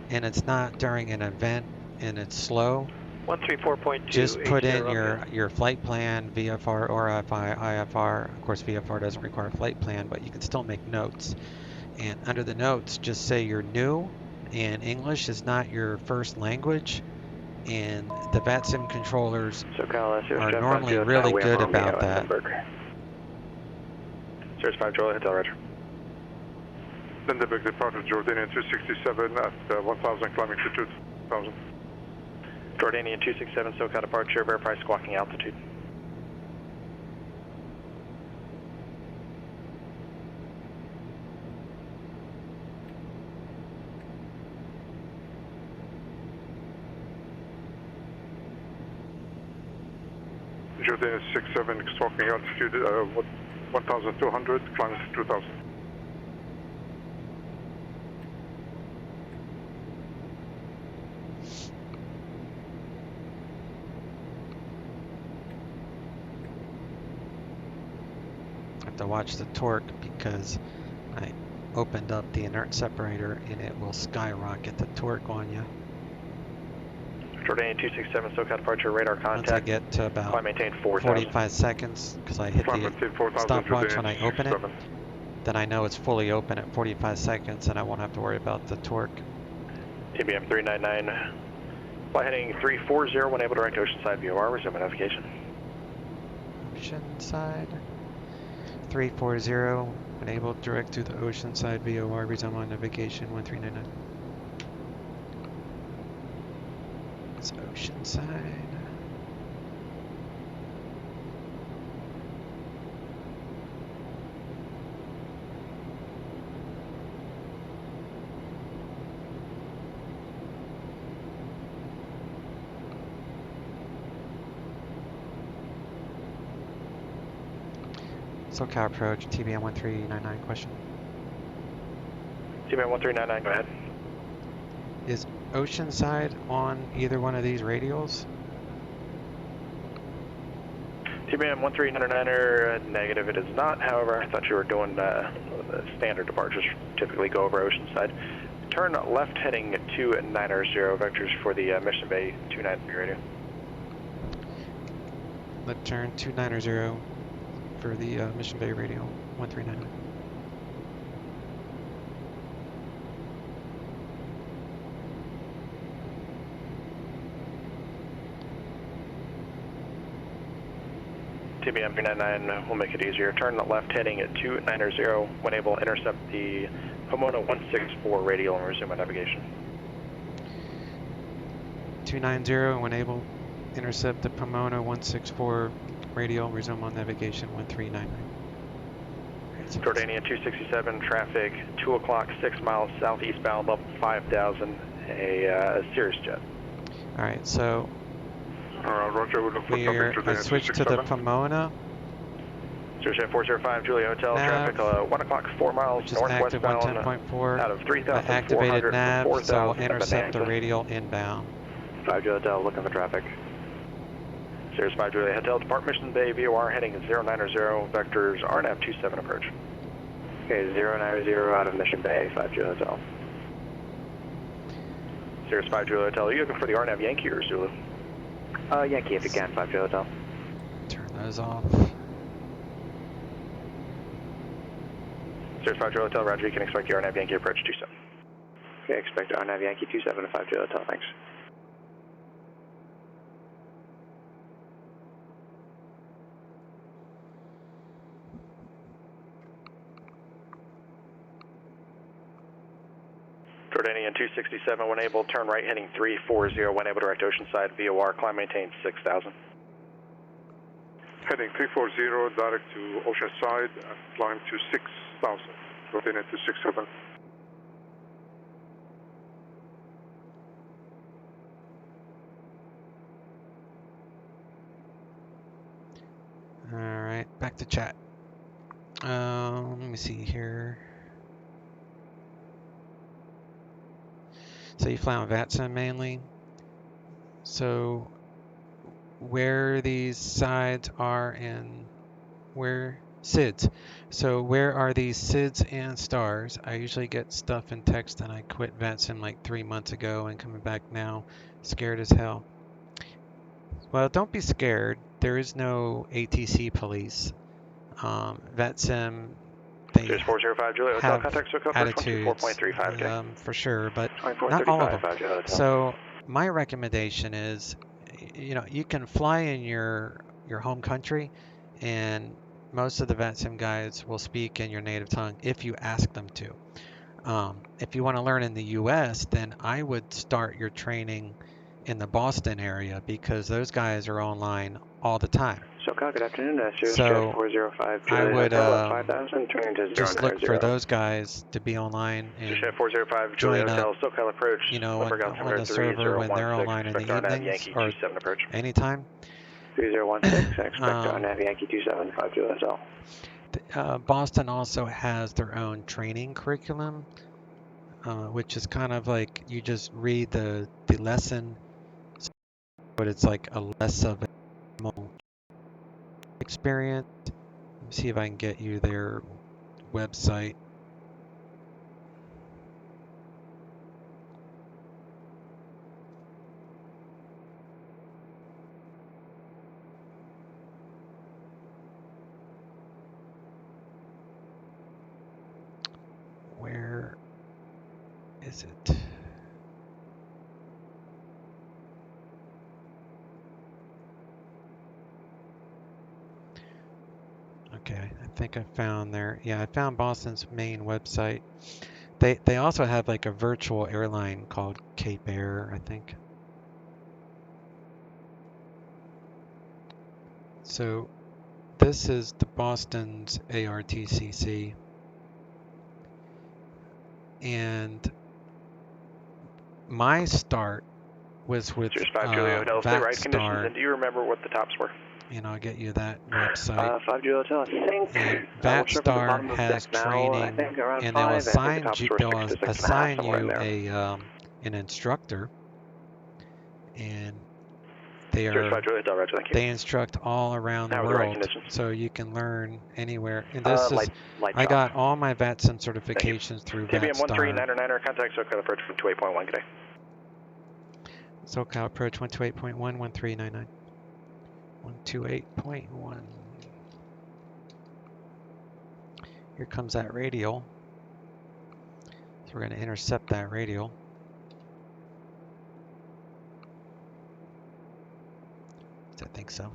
and it's not during an event and it's slow, 134.2, just put in your flight plan, VFR or IFR. Of course, VFR doesn't require a flight plan, but you can still make notes. And under the notes, just say you're new and English is not your first language. And the VATSIM controllers are normally really good about that. Cirrus 5 Charlie, Hotel Roger. Lindenberg departed Jordanian 267 at 1,000, climbing to 2,000. Jordanian 267, SoCal departure, verify squawking altitude. Jordanian 67, squawking altitude 1,200, climbing to 2,000. To watch the torque because I opened up the inert separator and it will skyrocket the torque on you. Jordanian 267, SoCal departure, radar contact. Once I get to about 45 seconds, because I hit the stopwatch when I open it, then I know it's fully open at 45 seconds and I won't have to worry about the torque. TBM9, fly heading 340, when able direct Oceanside VOR, resume navigation. Oceanside 340, enable direct to the Oceanside VOR, resume on navigation 1399. It's Oceanside. SoCal approach, TBM 1399, question. TBM 1399, go ahead. Is Oceanside on either one of these radials? TBM 1399er, negative, it is not. However, I thought you were doing standard departures, typically go over Oceanside. Turn left heading 290 vectors for the Mission Bay 293 radio. Left turn 290 for the Mission Bay radio 1399. TBM 399 will make it easier. Turn left heading at 290 when able, intercept the Pomona 164 radial and resume navigation. 290 when able, intercept the Pomona 164 radial, resume on navigation 1399. Jordanian 267, traffic 2 o'clock, 6 miles southeastbound, level 5,000, a Cirrus jet. Alright, so Roger, I switched to the Pomona. Cirrus 405, Julia Hotel, traffic 1 o'clock, 4 miles northwestbound, 110.4. out of 3,400, I activated nav, 4,000, so I'll intercept the radial inbound. 5 Julia Hotel, looking for traffic. Cirrus 5 Julia Hotel, depart Mission Bay, VOR heading 090, vectors RNAV 27 approach. Okay, 090 out of Mission Bay, 5 Juliet Hotel. Cirrus 5 Juliet Hotel, are you looking for the RNAV Yankee or Zulu? Yankee if you can, 5 Juliet Hotel. Turn those off. Cirrus 5 Juliet Hotel, Roger, you can expect the RNAV Yankee approach 27. Okay, expect RNAV Yankee 27 to 5 Juliet Hotel, thanks. Jordanian 267, when able, turn right heading 340, when able, direct Oceanside, VOR, climb maintain 6,000. Heading 340, direct to Oceanside, and climb to 6,000. Jordanian 267. All right, back to chat. Let me see here. So you fly on VATSIM mainly. So where these sides are and where SIDS. So where are these SIDS and stars? I usually get stuff in text and I quit VATSIM like 3 months ago and coming back now scared as hell. Well, don't be scared. There is no ATC police. VATSIM, they Cirrus 405 Juliet Hotel, have contact SoCal attitudes, 24.35K. for sure, but 2435, not all of them. 5 Juliet Hotel. So my recommendation is, you know, you can fly in your home country, and most of the VATSIM guys will speak in your native tongue if you ask them to. If you want to learn in the U.S., then I would start your training in the Boston area because those guys are online all the time. SoCal, good afternoon. Cirrus So 405 I Juliet would Hotel, 5,000, turning to 090. just look for those guys to be online and Jet 405 join Juliet up, Hotel, SoCal approach. you know, on the server when they're online in the evenings or approach. anytime. 3016, expect RNAV Yankee 27, 5 Juliet Hotel. Boston also has their own training curriculum, which is kind of like you just read the lesson, but it's like a less of a experience. Let me see if I can get you their website. Where is it? Okay, I think I found I found Boston's main website. They also have like a virtual airline called Cape Air, I think. So this is the Boston's ARTCC. And my start was with VATSTAR. And do you remember what the tops were? And I'll get you that website. 5 Juliet Hotel, I think. And VATSTAR has training, and they'll assign you an instructor, and they instruct all around the world, so you can learn anywhere. And this is I got all my VATSIM certifications through VATSTAR. TBM999, contact SoCal approach 128.1 today. SoCal approach 128.1, 1399. 128.1. Here comes that radial. So we're going to intercept that radial. I think so.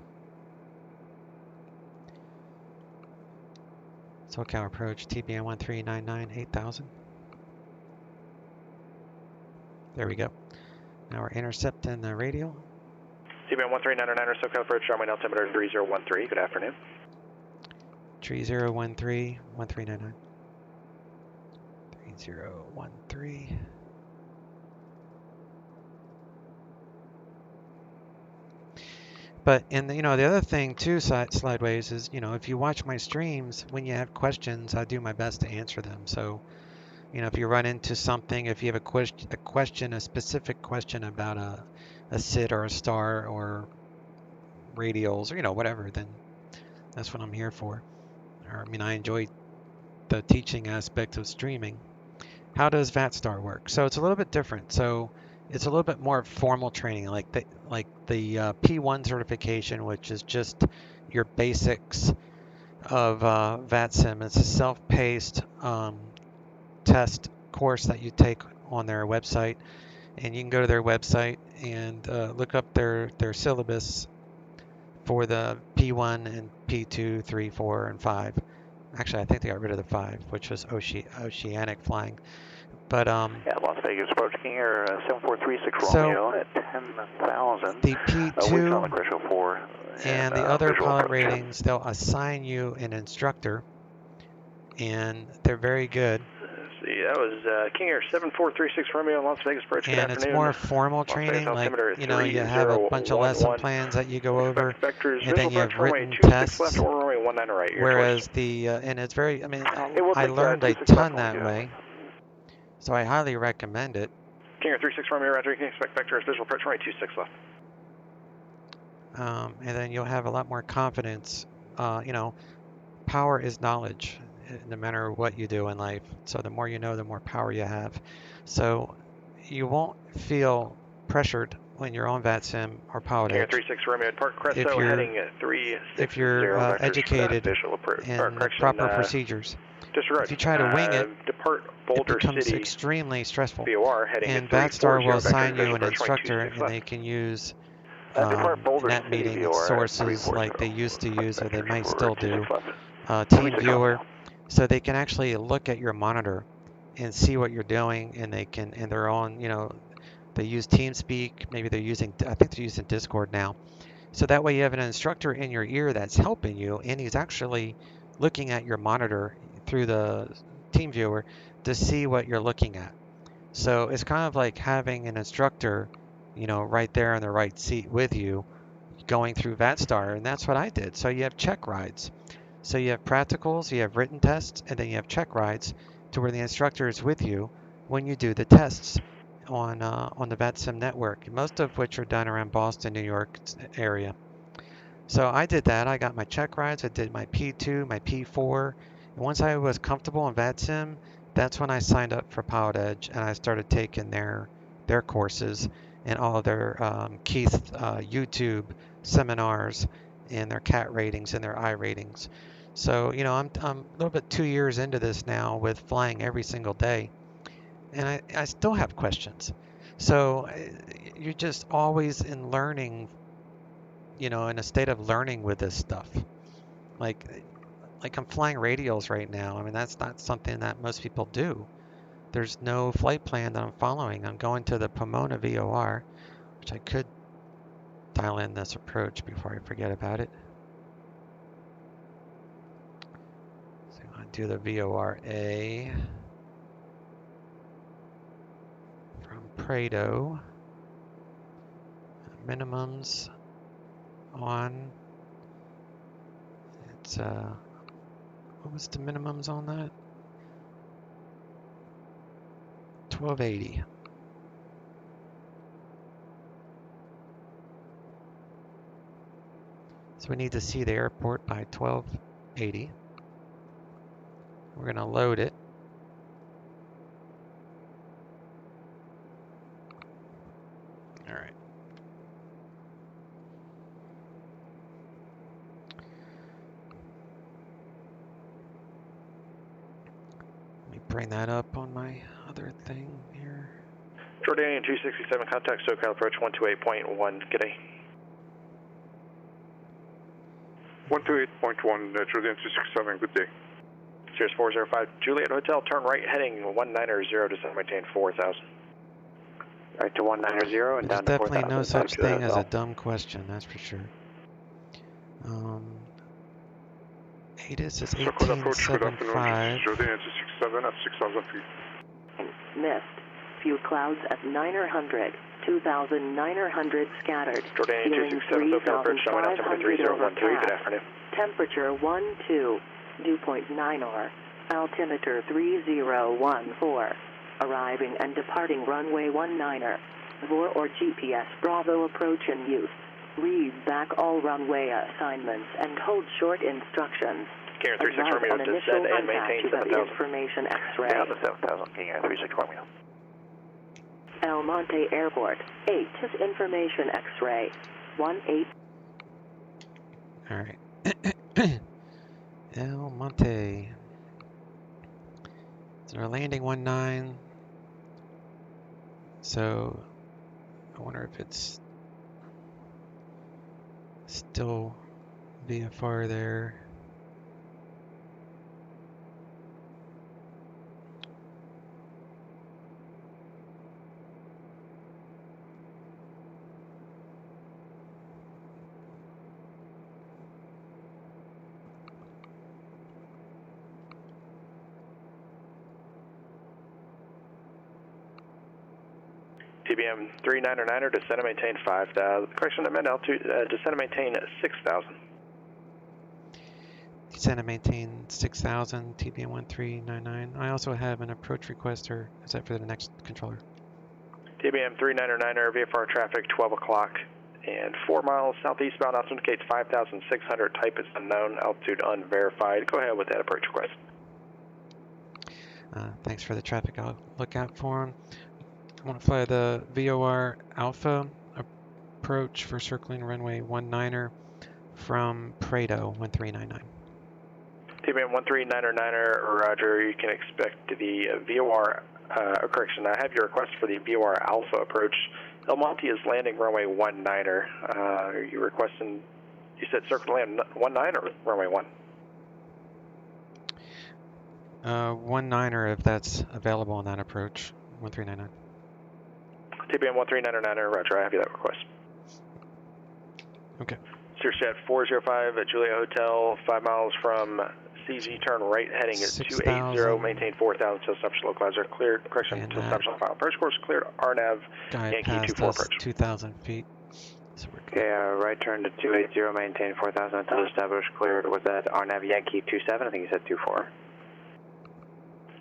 SoCal approach TBM 1399 8000. There we go. Now we're intercepting the radial. TBM 1399, SoCal approach, runway altimeter 3013. Good afternoon. 3013, 1399. 3013. But and the other thing too, Slideways, is if you watch my streams, when you have questions, I do my best to answer them. So if you run into something, if you have a specific question about a SID or a star or radials or whatever, then that's what I'm here for. Or I enjoy the teaching aspect of streaming. How does VATSTAR work? So it's a little bit different. So it's a little bit more formal training, like the P1 certification, which is just your basics of VATSIM. It's a self-paced test course that you take on their website, and you can go to their website and look up their syllabus for the P1 and P2, 3, 4, and 5. Actually, I think they got rid of the 5, which was oceanic flying. But yeah, Las Vegas approaching here, 7436 so Romeo at 10,000. the P2 on the Crystal 4. and the other pilot ratings, they'll assign you an instructor, and they're very good. Let's see, that was King Air 7436 Romeo, Las Vegas approach. And it's more formal training, like, you know, you have a bunch of lesson plans that you go over, and then you have written tests. Whereas the, and it's very, I mean, I learned a ton that way, so I highly recommend it. King Air 36 Romeo, Roger, you can expect vector visual approach runway 26 left. And then you'll have a lot more confidence. You know, power is knowledge, no matter what you do in life. So the more you know, the more power you have. So you won't feel pressured when you're on VATSIM or PilotEdge. 36 Romeo, Park Cresto, heading 360. If you're educated in the proper procedures. If you try to wing it, it becomes extremely stressful. And VATSTAR will assign you an instructor, and they can use net meeting sources like they used to use, or they might still do, TeamViewer, so they can actually look at your monitor and see what you're doing, and they're on, you know, they use TeamSpeak, maybe I think they're using Discord now. So that way you have an instructor in your ear that's helping you, and he's actually looking at your monitor through the TeamViewer to see what you're looking at. So it's kind of like having an instructor, you know, right there in the right seat with you, going through VATSTAR, and that's what I did. So you have check rides. So you have practicals, you have written tests, and then you have check rides to where the instructor is with you when you do the tests on the VATSIM network, most of which are done around Boston, New York area. So I did that. I got my check rides. I did my P2, my P4. And once I was comfortable in VATSIM, that's when I signed up for PilotEdge, and I started taking their courses and all of their Keith YouTube seminars and their CAT ratings and their I ratings. So, you know, I'm a little bit 2 years into this now with flying every single day, and I still have questions. So you're just always in learning, you know, in a state of learning with this stuff. Like I'm flying radials right now. I mean, that's not something that most people do. There's no flight plan that I'm following. I'm going to the Pomona VOR, which I could dial in this approach before I forget about it. So I'm going to do the VOR-A from Prado. Minimums on, it's what was the minimums on that? 1280. So we need to see the airport by 1280. We're going to load it. All right. Bring that up on my other thing here. Jordanian 267, contact SoCal approach 128.1, g'day. 128.1, Jordanian 267, good day. Cheers 405, Juliet Hotel, turn right heading 190, descend maintain 4,000. Right to 190 and down to 4,000. There's definitely no such thing as a dumb question, that's for sure. ATIS is 1875. Jordanian 267 at 6,000 feet. Missed. Few clouds at 900. 2,900 scattered. Jordanian 267, SoCal approach, showing altimeter 3013, good afternoon. Temperature 12. Dew point 9R. Altimeter 3014. Arriving and departing runway 19er. VOR or GPS Bravo approach in use. Read back all runway assignments and hold short instructions. Karen 36 Advise Romeo, an initial descend and contact maintain to the 7,000. information X-ray. Down to 7,000, King Air 36 Romeo. El Monte Airport, 8 is information X-ray. 18. All right. El Monte. So we're landing 19. So I wonder if it's still VFR there. TBM 39er, descend and maintain 5,000. Correction, amend altitude, descend and maintain 6,000. Descend and maintain 6,000, TBM 1399. I also have an approach request, or is that for the next controller? TBM 39er, VFR traffic 12 o'clock and 4 miles southeastbound. Also indicates 5,600. Type is unknown, altitude unverified. Go ahead with that approach request. Thanks for the traffic. I'll look out for him. I want to fly the VOR Alpha approach for circling runway 19er from Prado 1399. TBM 1399er, Roger. You can expect the VOR, correction, I have your request for the VOR Alpha approach. El Monte is landing runway 19er. Are you requesting, you said circle land 19 or runway 1? 19er if that's available on that approach, 1399. TBM 1399er, Roger. I have you that request. Okay. Circusjet 405 at Julia Hotel, 5 miles from CG, turn right heading at 280, maintain 4,000 till assumption localizer cleared, correction till assumption final. Approach course cleared, RNAV, Yankee 24 approach. 2,000 feet. So okay, right turn to 280, maintain 4,000 until established, cleared. Was that RNAV Yankee 27? I think you said 24.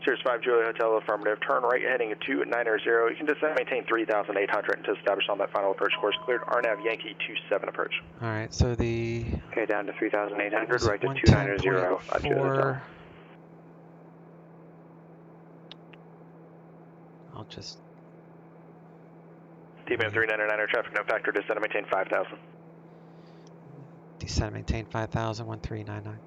Cirrus 5 Julia Hotel, affirmative. Turn right heading at 290. You can descend, maintain 3,800 until established on that final approach course. Cleared, RNAV Yankee 27 approach. All right, so the... Okay, down to 3,800, right to 290. Julia Hotel. I'll just... TBM 399er, traffic no factor, descend and maintain 5,000. Descend and maintain 5,000, 1399.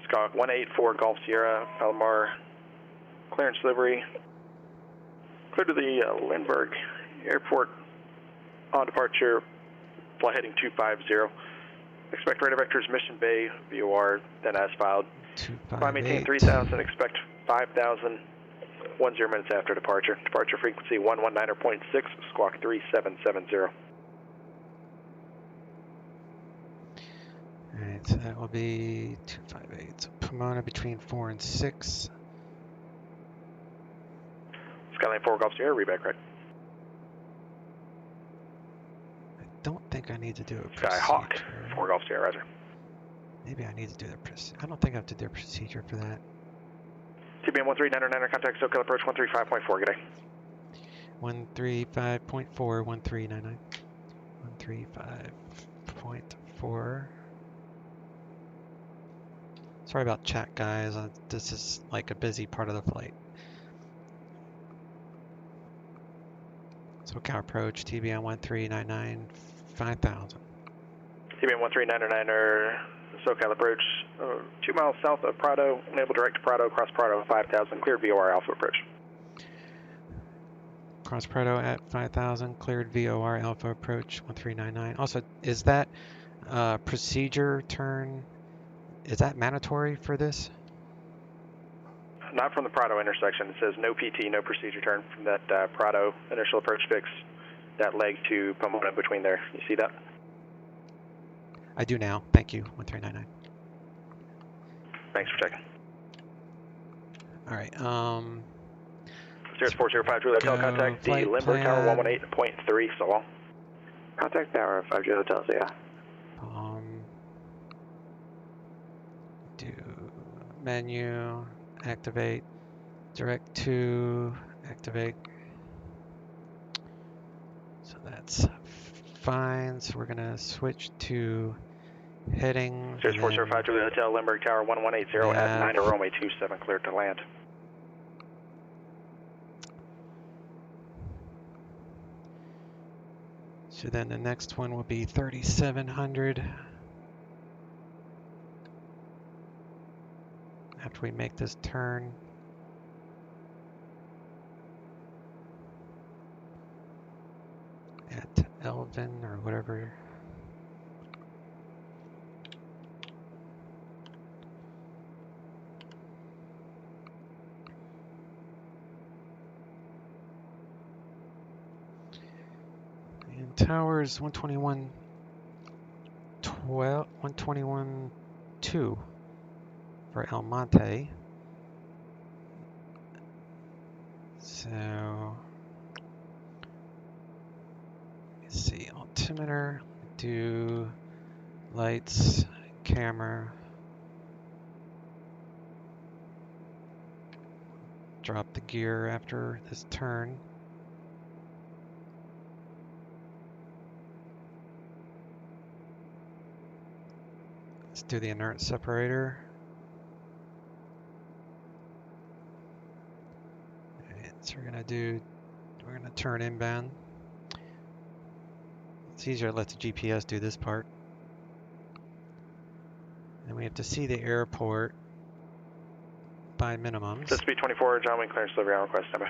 Scott 184 Golf Sierra, Palomar, clearance delivery. Clear to the Lindbergh Airport on departure, flight heading 250. Expect radar vectors Mission Bay, VOR, then as filed. Fly maintain 3,000, expect 5,000, 10 minutes after departure. Departure frequency 119.6, squawk 3770. Alright, so that will be 258. So Pomona between 4 and 6. Skyline 4 Golf Sierra, reback right. I don't think I need to do a procedure. Skyhawk 4 Golf Sierra, roger. Maybe I need to do the procedure. I don't think I have to do a procedure for that. TBM 1399, contact SoCal approach 135.4, good day. 135.4, 1399. 135.4. Sorry about chat, guys. This is like a busy part of the flight. SoCal approach, TBM 1399, 5,000. TBM 1399er, SoCal approach, 2 miles south of Prado, enable direct to Prado, cross Prado 5,000, cleared VOR Alpha approach. Cross Prado at 5,000, cleared VOR Alpha approach 1399. Also, is that procedure turn, is that mandatory for this? Not from the Prado intersection. It says no PT, no procedure turn from that Prado initial approach fix, that leg to Pomona between there. You see that? I do now. Thank you. 1399. Thanks for checking. All right. Cirrus 405 Juliet Hotel, contact the Lindbergh Tower 118.3, so long. Contact Tower 5 Juliet Hotel, so yeah. Do menu, activate. Direct to activate. So that's fine. So we're gonna switch to heading. 0405 Juliet Hotel, Lindbergh Tower 1180 at 9 to runway 27, cleared to land. So then the next one will be 3700. After we make this turn. At Elvin or whatever. And towers 121.2 for El Monte. So let's see, altimeter, do lights, camera, drop the gear after this turn. Let's do the inert separator. Alright, so we're gonna turn inbound. It's easier to let the GPS do this part. And we have to see the airport by minimums. This speed 24, John Wayne clearance delivery on request, standby.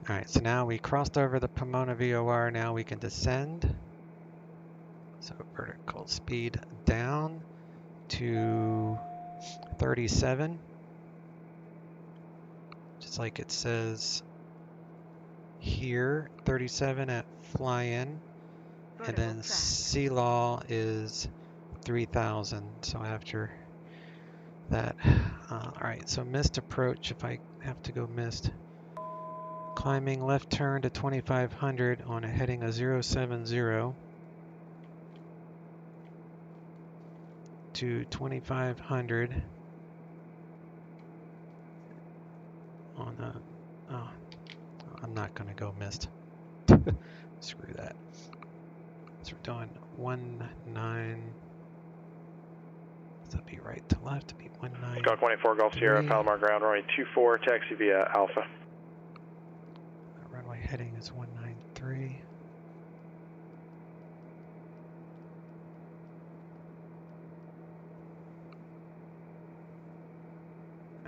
Alright, so now we crossed over the Pomona VOR, now we can descend. So vertical speed down to 37. Just like it says here, 37 at fly-in. And then C-law is 3,000. So after that, alright, so missed approach, if I have to go missed. Climbing left turn to 2500 on a heading of 070 to 2500 on a, oh, I'm not gonna go missed. Screw that. So we're doing 19. Does that be right to left? To be 19. Golf 24 Golf Sierra, Palomar ground, runway 24, taxi via Alpha. Runway heading is 193.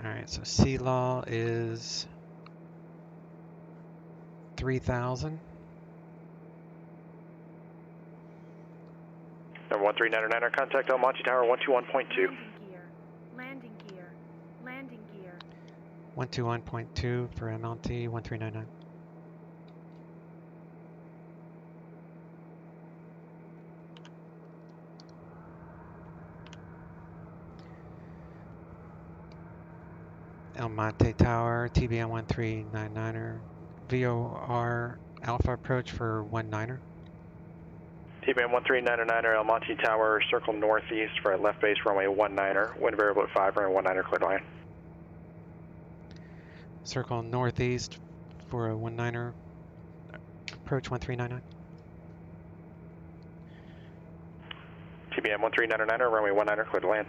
Alright, so C-law is 3,000. Number 1399, contact El Monte Tower 121.2. Landing gear. Landing gear. 121.2 for El Monte 1399. El Monte Tower, TBM 1399er, VOR Alpha approach for 19er. TBM 1399er, El Monte Tower, circle northeast for a left base runway 19er, wind variable at 5, runway 19er, clear to land. Circle northeast for a 19er, approach 1399. TBM 1399er, runway 19er, clear to land.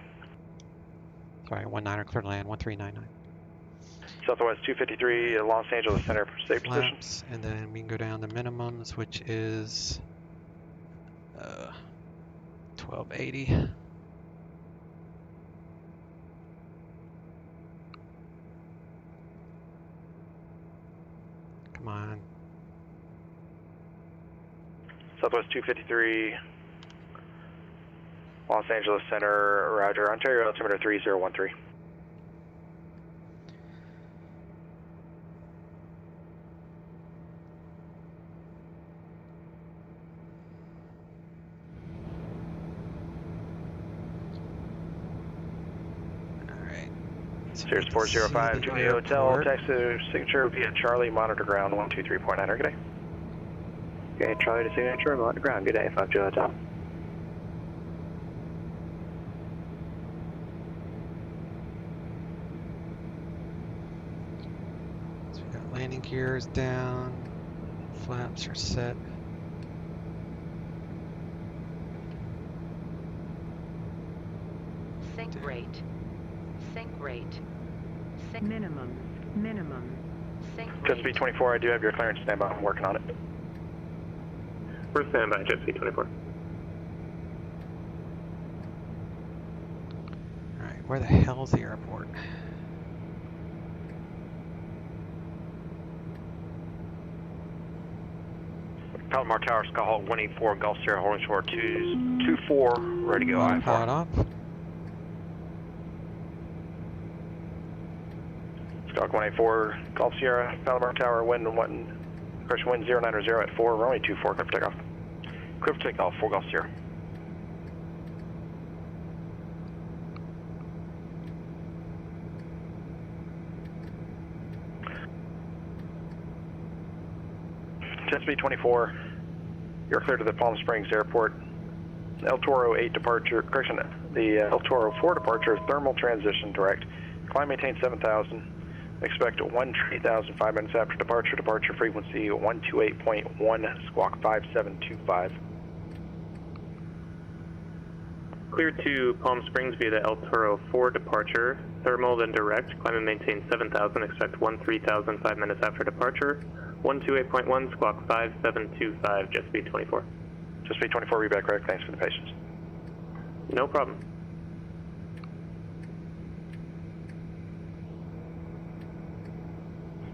Sorry, 19er, clear to land, 1399. Southwest 253, Los Angeles Center for safe position. Flaps, and then we can go down to minimums, which is 1280. Come on. Southwest 253, Los Angeles Center, roger, Ontario altimeter 3013. Sears 405, Julia Hotel, taxi signature via Charlie, monitor ground 123.9. Good day. Okay, Charlie to signature, monitor ground. Good day, 5 Julia Hotel. So we got landing gears down, flaps are set. Sync rate. Sync rate. Minimum. Sync Just rate. B24, I do have your clearance standby. I'm working on it. We're standby, Jet Ski 24. Alright, where the hell's the airport? Palomar Tower, Skyhawk 184, Gulf Sierra, holding short 224, ready to go, Autopilot I-4. off. Skyhawk 184, Gulf Sierra, Palomar Tower, wind 1, pressure wind 090 at 4, runway 24, clear for takeoff. Clear for takeoff, 4 Gulf Sierra. Just B24, you're clear to the Palm Springs Airport. El Toro 8 departure, correction, the El Toro 4 departure, thermal transition direct. Climb maintain 7,000. Expect 1-3,000 5 minutes after departure. Departure frequency 128.1, squawk 5725. Clear to Palm Springs via the El Toro 4 departure. Thermal, then direct. Climb and maintain 7,000. Expect 13,000 5 minutes after departure. 128.1, squawk 5725, Jet Speed 24. Just B24, read back correct. Thanks for the patience. No problem.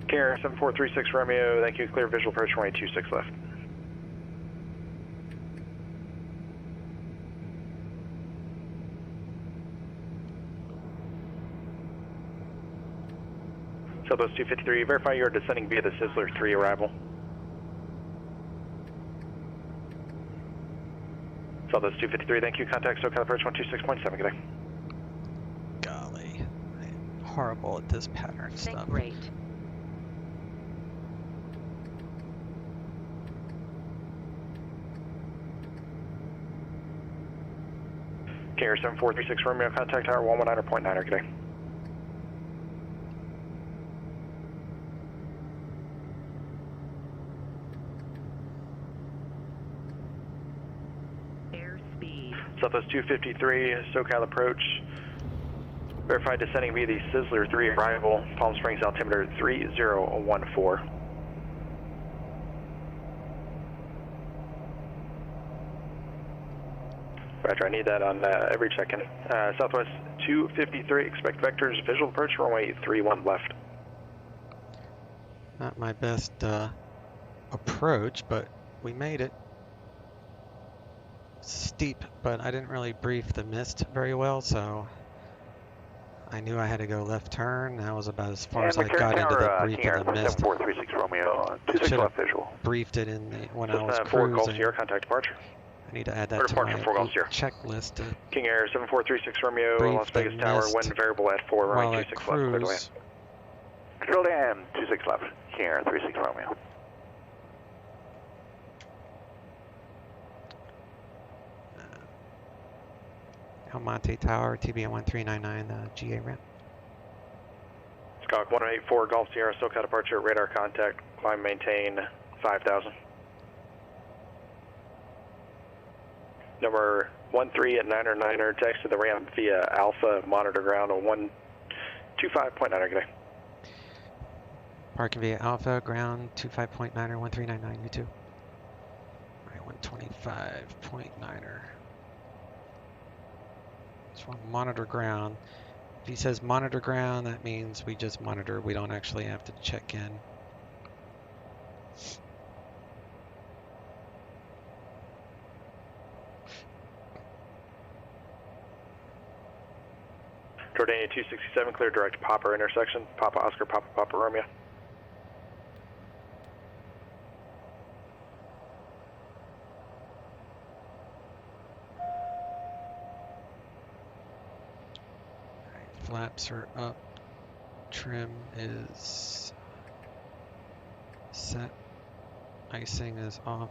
Care 7436 Romeo, thank you. Clear visual approach runway 26 left. Southwest 253, verify you're descending via the Sizzler 3 arrival. Southwest 253, thank you. Contact SoCal approach 126.7, good day. Golly, I am horrible at this pattern Sync stuff. rate. Carrier 7436 Romeo, contact tower 119.9, good day. Airspeed. Southwest 253, SoCal approach. Verified descending via the Sizzler 3 arrival, Palm Springs altimeter 3014. Roger, I need that on every check-in. Southwest 253, expect vectors, visual approach, runway 31 left. Not my best approach, but we made it. Steep, but I didn't really brief the mist very well, so I knew I had to go left turn. That was about as far as I got into the brief of the mist. 7436 Romeo, I 26 should left have visual. briefed it in the, when I was 4 Gulf cruising. Sierra, contact departure. I need to add that to Departure my 4 Gulf Sierra. checklist to King Air 7436 Romeo, brief Las Vegas the Tower, mist wind variable at 4, while runway I 26 left, clear to land. cruise. Control down, 26 left. King Air 36 Romeo. El Monte Tower, TBM 1399, GA ramp. Skyhawk 184 Gulf Sierra, SoCal departure, radar contact, climb maintain 5,000. Number 13 at 9er, text to the ramp via Alpha, monitor ground on 125.9, good day. Parking via Alpha, ground 25.9er, 1399, U2. Alright, 125.9er. Just want to monitor ground. If he says monitor ground, that means we just monitor. We don't actually have to check in. Jordania 267, clear direct Papa intersection, Papa Oscar, Papa Papa Romeo. Flaps are up. trim is set. Icing is off.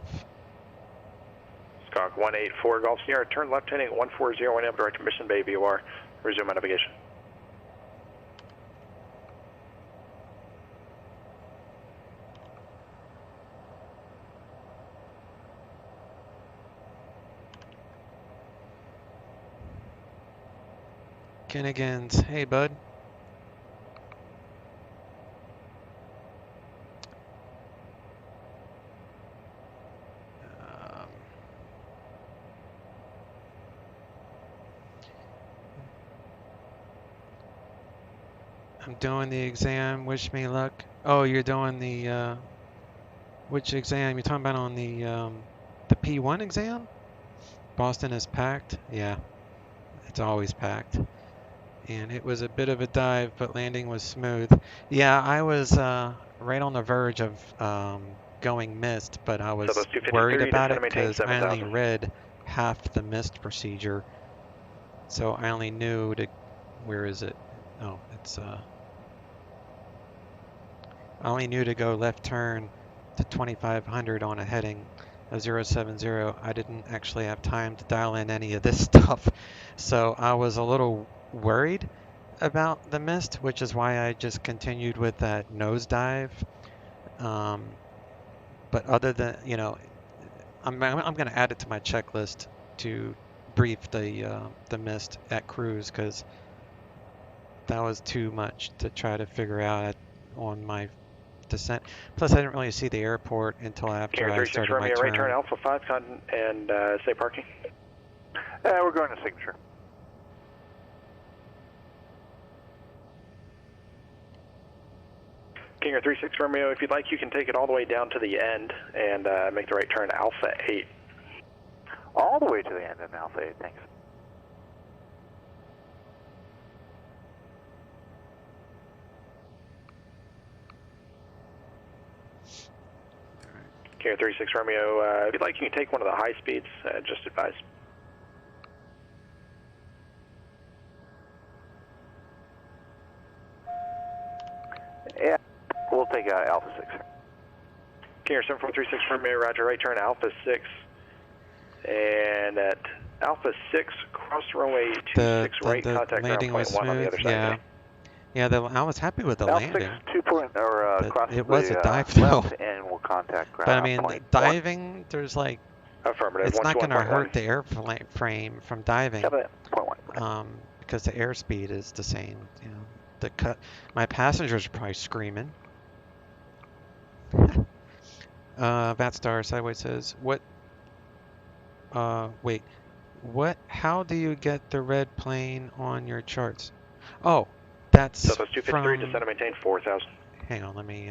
Skunk 184 Golf Sierra, turn left heading 140 and up direct to Mission Bay VOR. Resume my navigation. Kinnigans, hey bud. I'm doing the exam, wish me luck. Oh, you're doing the, which exam? You're talking about on the P1 exam? Boston is packed? Yeah, it's always packed. And it was a bit of a dive, but landing was smooth. Yeah, I was right on the verge of going missed, but I was worried about it because I only read half the missed procedure. So I only knew to, where is it? Oh, it's, I only knew to go left turn to 2500 on a heading of 070. I didn't actually have time to dial in any of this stuff. So I was a little worried about the mist, which is why I just continued with that nosedive. But other than, you know, I'm going to add it to my checklist to brief the mist at cruise, because that was too much to try to figure out on my descent. Plus, I didn't really see the airport until after I started my turn. Right turn Alpha 5 and stay parking. We're going to signature. Kinger 36 Romeo, if you'd like, you can take it all the way down to the end and make the right turn Alpha 8. All the way to the end in Alpha 8, thanks. Kinger 36 Romeo, if you'd like, you can take one of the high speeds, just advise. Yeah, we'll take Alpha 6. Kinger 7436 Romeo, roger, right turn Alpha 6. And at Alpha 6, cross runway 26 right, contact landing ground was point 1 on the smooth. other side. Yeah, I was happy with the landing. Alpha 6, 2 point, or cross it was the, a dive though. left and we'll contact ground but I mean, point diving, 1. There's like, affirmative. it's not going to hurt the airframe from diving. Point 1. Because the airspeed is the same. You know, my passengers are probably screaming. Vatstar Sideways says, wait, how do you get the red plane on your charts? Oh, that's Southwest 253, descend and maintain 4,000. Hang on, let me,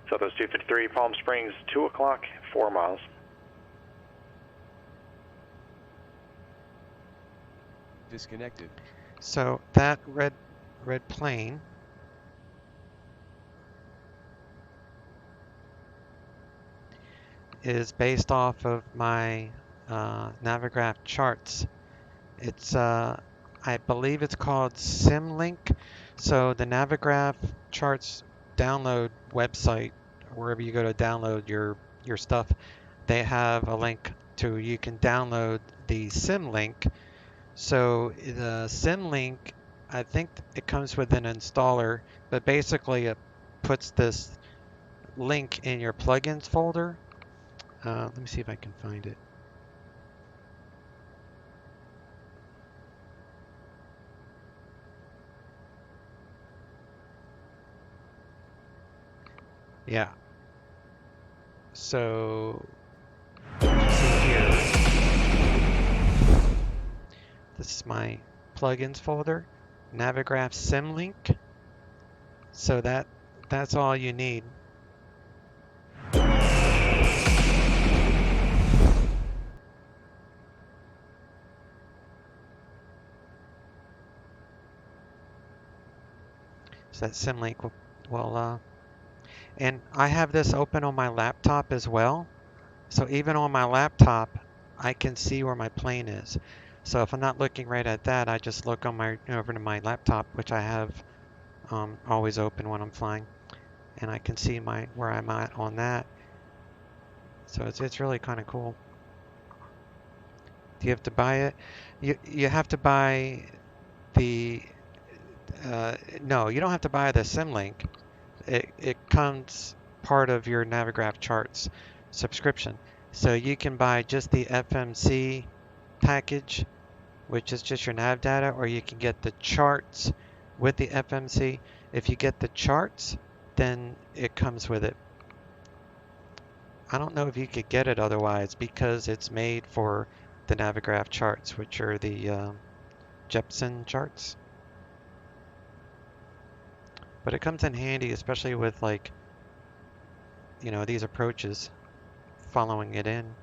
Southwest 253, Palm Springs, 2 o'clock, 4 miles. Disconnected. So that red plane is based off of my Navigraph charts. It's I believe it's called SimLink. So the Navigraph charts download website, wherever you go to download your stuff, they have a link to, you can download the SimLink. So the SimLink, I think it comes with an installer, but basically it puts this link in your plugins folder. Let me see if I can find it. Yeah. So, see here. This is my plugins folder, Navigraph SimLink. So that's all you need. So that SimLink will and I have this open on my laptop as well. So even on my laptop, I can see where my plane is. So if I'm not looking right at that, I just look on my over to my laptop, which I have always open when I'm flying, and I can see where I'm at on that. So it's really kind of cool. Do you have to buy it? You have to buy the no, you don't have to buy the SimLink. It comes part of your Navigraph Charts subscription. So you can buy just the FMC package, which is just your nav data, or you can get the charts with the FMC. If you get the charts, then it comes with it. I don't know if you could get it otherwise because it's made for the Navigraph charts, which are the Jepson charts. But it comes in handy, especially with like, these approaches, following it in.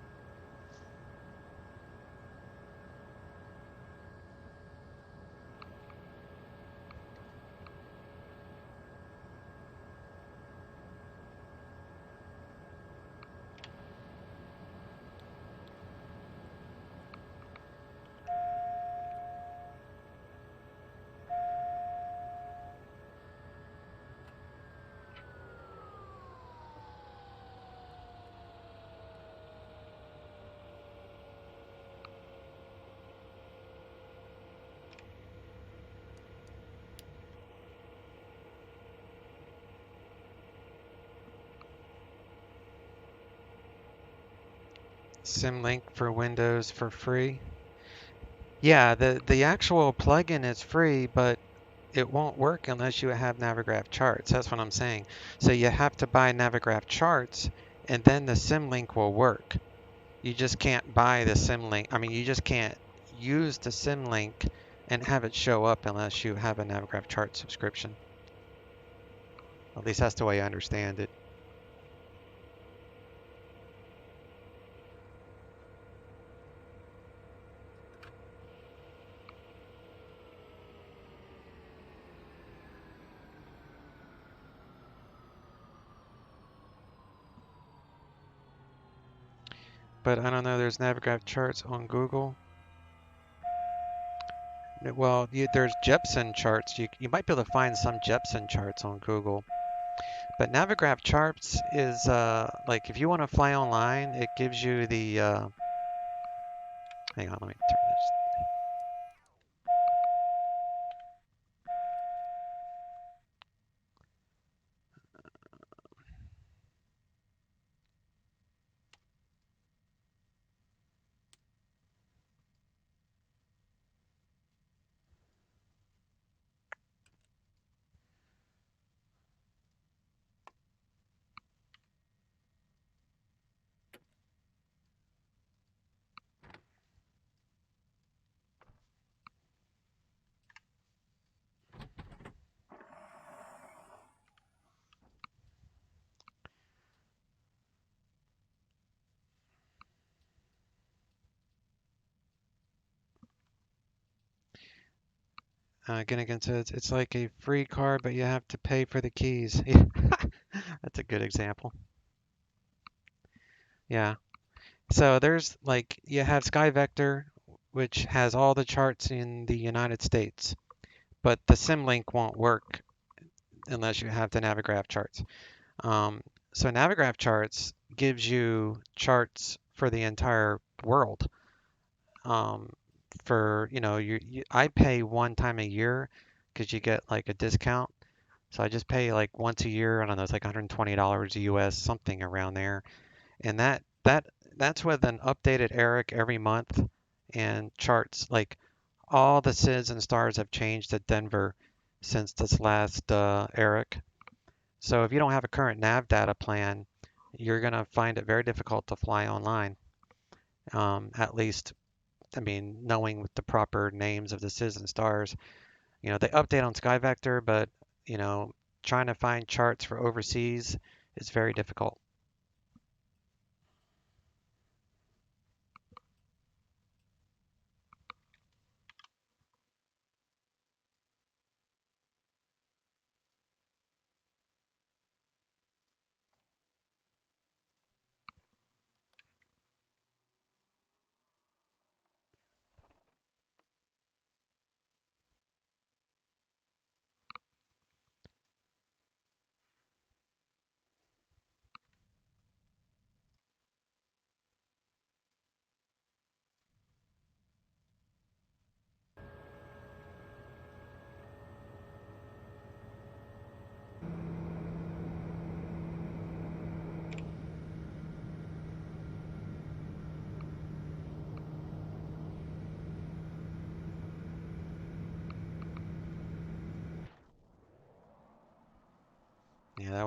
SimLink for Windows for free. Yeah, the actual plugin is free, but it won't work unless you have Navigraph Charts. That's what I'm saying. So you have to buy Navigraph Charts, and then the SimLink will work. You just can't buy the SimLink. I mean, you just can't use the SimLink and have it show up unless you have a Navigraph Chart subscription. At least that's the way I understand it. But I don't know, there's Navigraph Charts on Google. Well, there's Jepson charts. You might be able to find some Jepson charts on Google. But Navigraph Charts is like if you want to fly online, it gives you the hang on, let me turn this. Again, so it's like a free card, but you have to pay for the keys. That's a good example. Yeah. So there's like you have SkyVector, which has all the charts in the United States, but the SimLink won't work unless you have the Navigraph charts. So Navigraph charts gives you charts for the entire world. I pay one time a year because you get like a discount. So I just pay like once a year. I don't know, it's like $120 US, something around there. And that's with an updated Eric every month and charts. Like all the SIDS and stars have changed at Denver since this last Eric. So if you don't have a current nav data plan, you're gonna find it very difficult to fly online. At least, I mean, knowing the proper names of the SIDS and stars. They update on SkyVector, but trying to find charts for overseas is very difficult.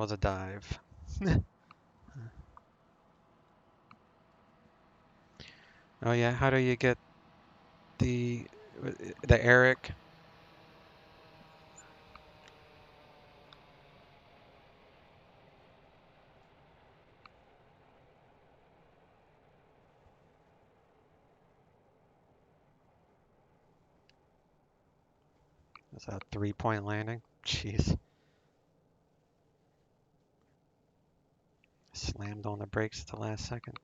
was a dive. Oh yeah, how do you get the Eric? Is that a 3-point landing? Jeez. Slammed on the brakes at the last second.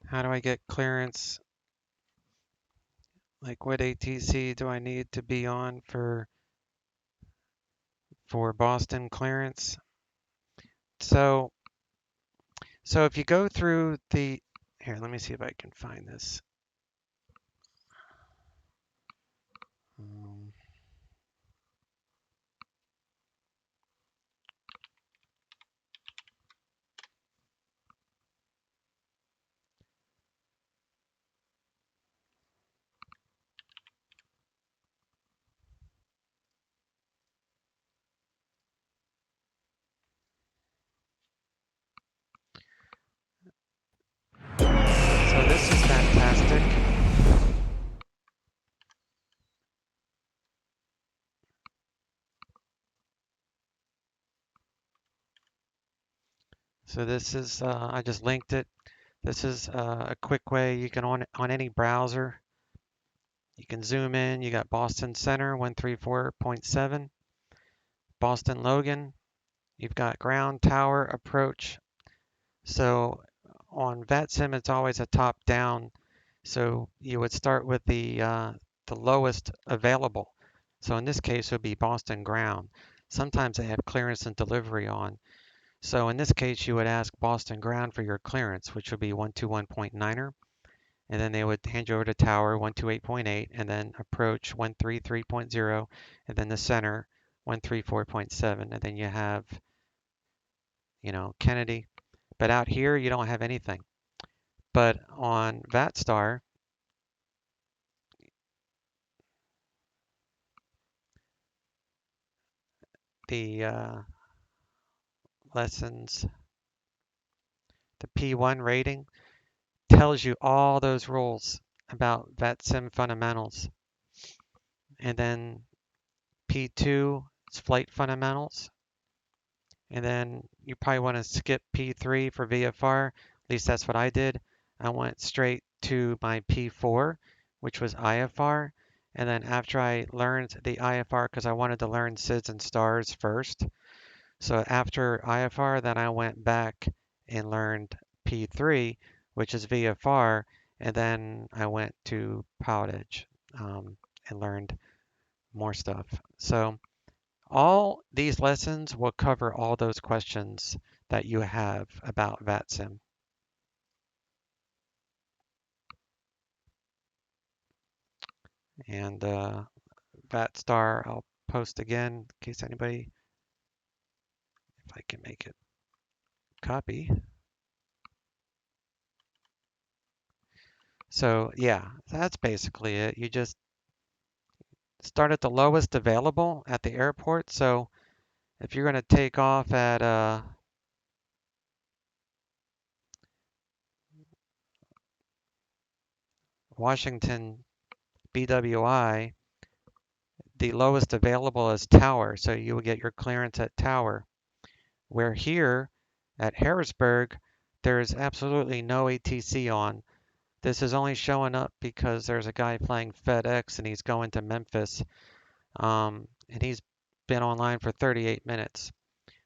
How do I get clearance? Like what ATC do I need to be on for Boston clearance? So if you go through the, here, let me see if I can find this. So this is fantastic. So this is, I just linked it. This is a quick way you can, on any browser, you can zoom in. You got Boston Center 134.7, Boston Logan. You've got ground, tower, approach. So on VATSIM, it's always a top down. So you would start with the lowest available. So in this case, it would be Boston ground. Sometimes they have clearance and delivery on. So in this case, you would ask Boston ground for your clearance, which would be 121.9er. And then they would hand you over to tower 128.8, and then approach 133.0, and then the center 134.7, and then you have, Kennedy. But out here, you don't have anything. But on VATSTAR, the lessons, the P1 rating tells you all those rules about VATSIM fundamentals. And then P2 is flight fundamentals. And then you probably want to skip P3 for VFR. At least that's what I did. I went straight to my P4, which was IFR. And then after I learned the IFR, because I wanted to learn SIDS and stars first. So after IFR, then I went back and learned P3, which is VFR. And then I went to PilotEdge and learned more stuff. So all these lessons will cover all those questions that you have about VATSIM. And VATSTAR, I'll post again in case anybody, if I can make it copy. So yeah, that's basically it. You just start at the lowest available at the airport. So if you're going to take off at Washington BWI, the lowest available is Tower. So you will get your clearance at Tower. Where here at Harrisburg, there is absolutely no ATC on. This is only showing up because there's a guy playing FedEx and he's going to Memphis. And he's been online for 38 minutes.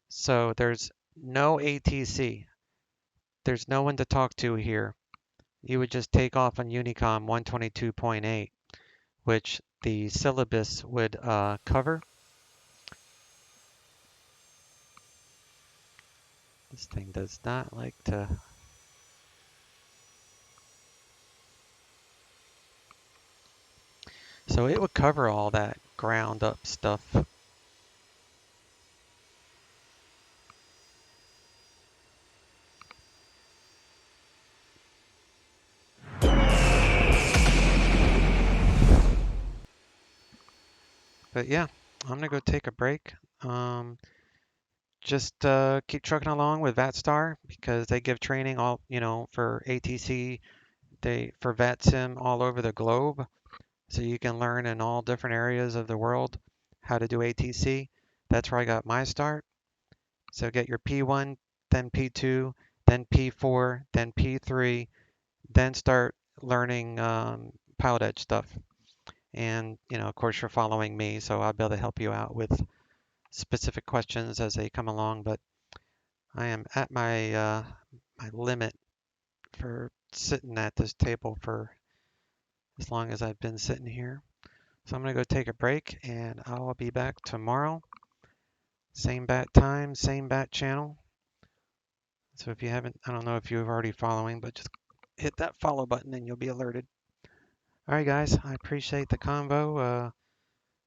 So there's no ATC. There's no one to talk to here. You would just take off on Unicom 122.8, which the syllabus would cover. This thing does not like to. So it would cover all that ground up stuff. But yeah, I'm gonna go take a break. Just keep trucking along with VATSTAR because they give training all, for ATC, for VATSIM all over the globe. So you can learn in all different areas of the world how to do ATC. That's where I got my start. So get your P1, then P2, then P4, then P3, then start learning PilotEdge stuff. And, of course, you're following me, so I'll be able to help you out with specific questions as they come along. But I am at my my limit for sitting at this table for as long as I've been sitting here. So I'm going to go take a break, and I'll be back tomorrow. Same bat time, same bat channel. So if you haven't, I don't know if you're already following, but just hit that follow button and you'll be alerted. All right, guys, I appreciate the convo.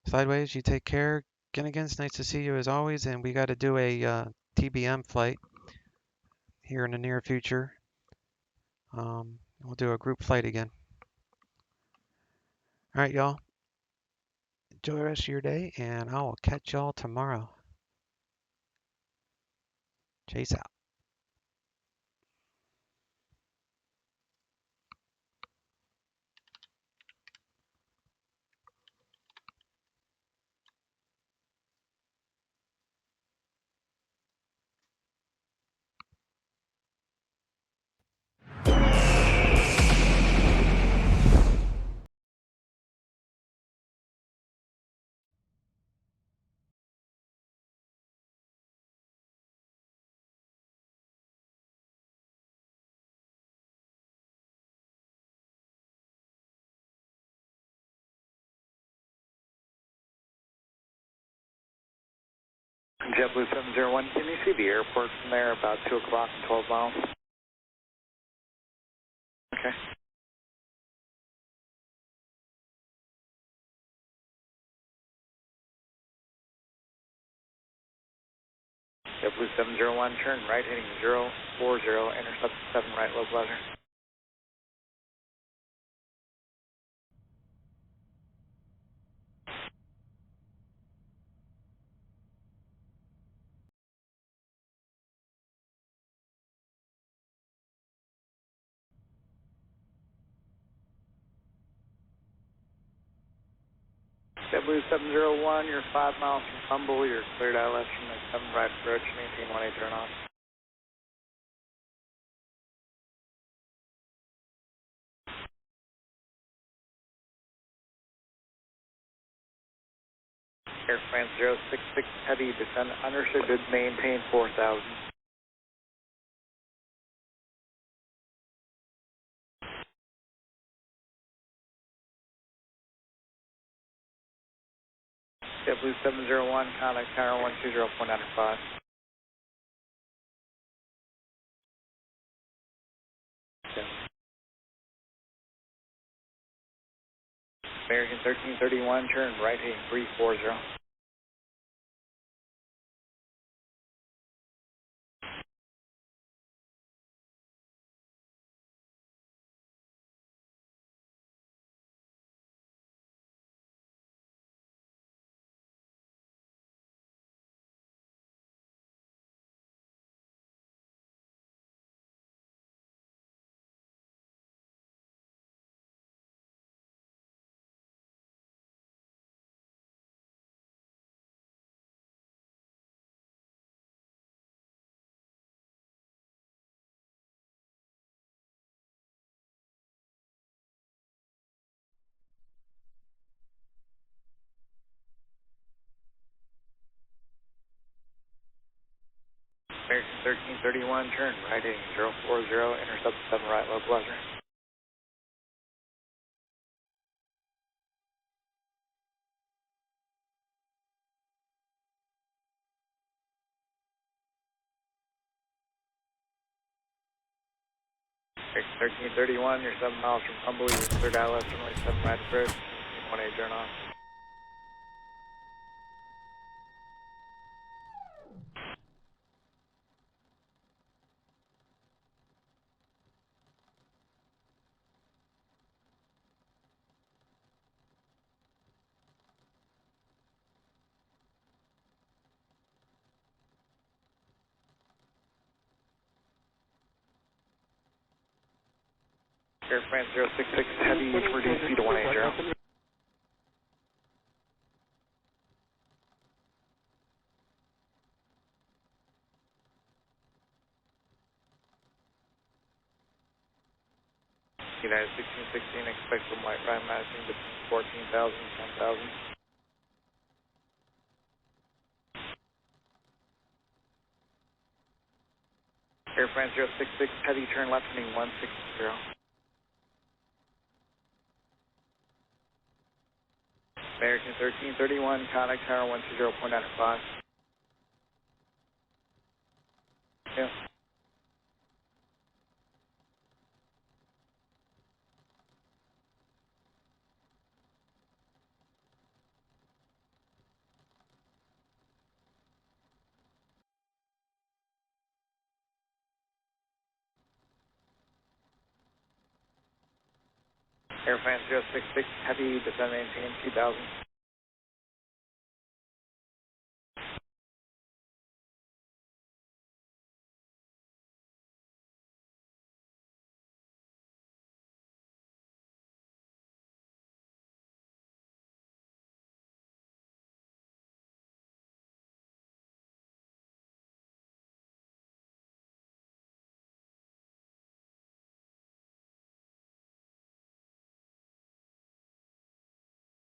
Sideways, you take care. Again, it's nice to see you as always, and we got to do a TBM flight here in the near future. We'll do a group flight again. All right, y'all. Enjoy the rest of your day, and I will catch y'all tomorrow. Chase out. JetBlue 701, can you see the airport from there about 2 o'clock and 12 miles? Okay. JetBlue 701, turn right heading 040, intercept 7 right, low pleasure. JetBlue 701, you're 5 miles from Humble, you're cleared ILS from the 7 right approach, maintain 18 turn on. Air France 066, heavy descend, understood, maintain 4,000. JetBlue 701, contact tower 120.95. Okay. American 1331, turn right heading 340. American 1331, turn right heading 040, intercept 7 right, low pleasure. American 1331, you're 7 miles from Humble, you're third out left, runway 7 right approach, 18 turn off. Air France 066 Heavy, reduce speed to 180. United 1616, expect some light ride matching between 14,000 and 10,000. Air France 066 Heavy, turn left heading 160. American 1331, contact tower 120.95. Yeah. Air France 066 Heavy, descend maintain 2000.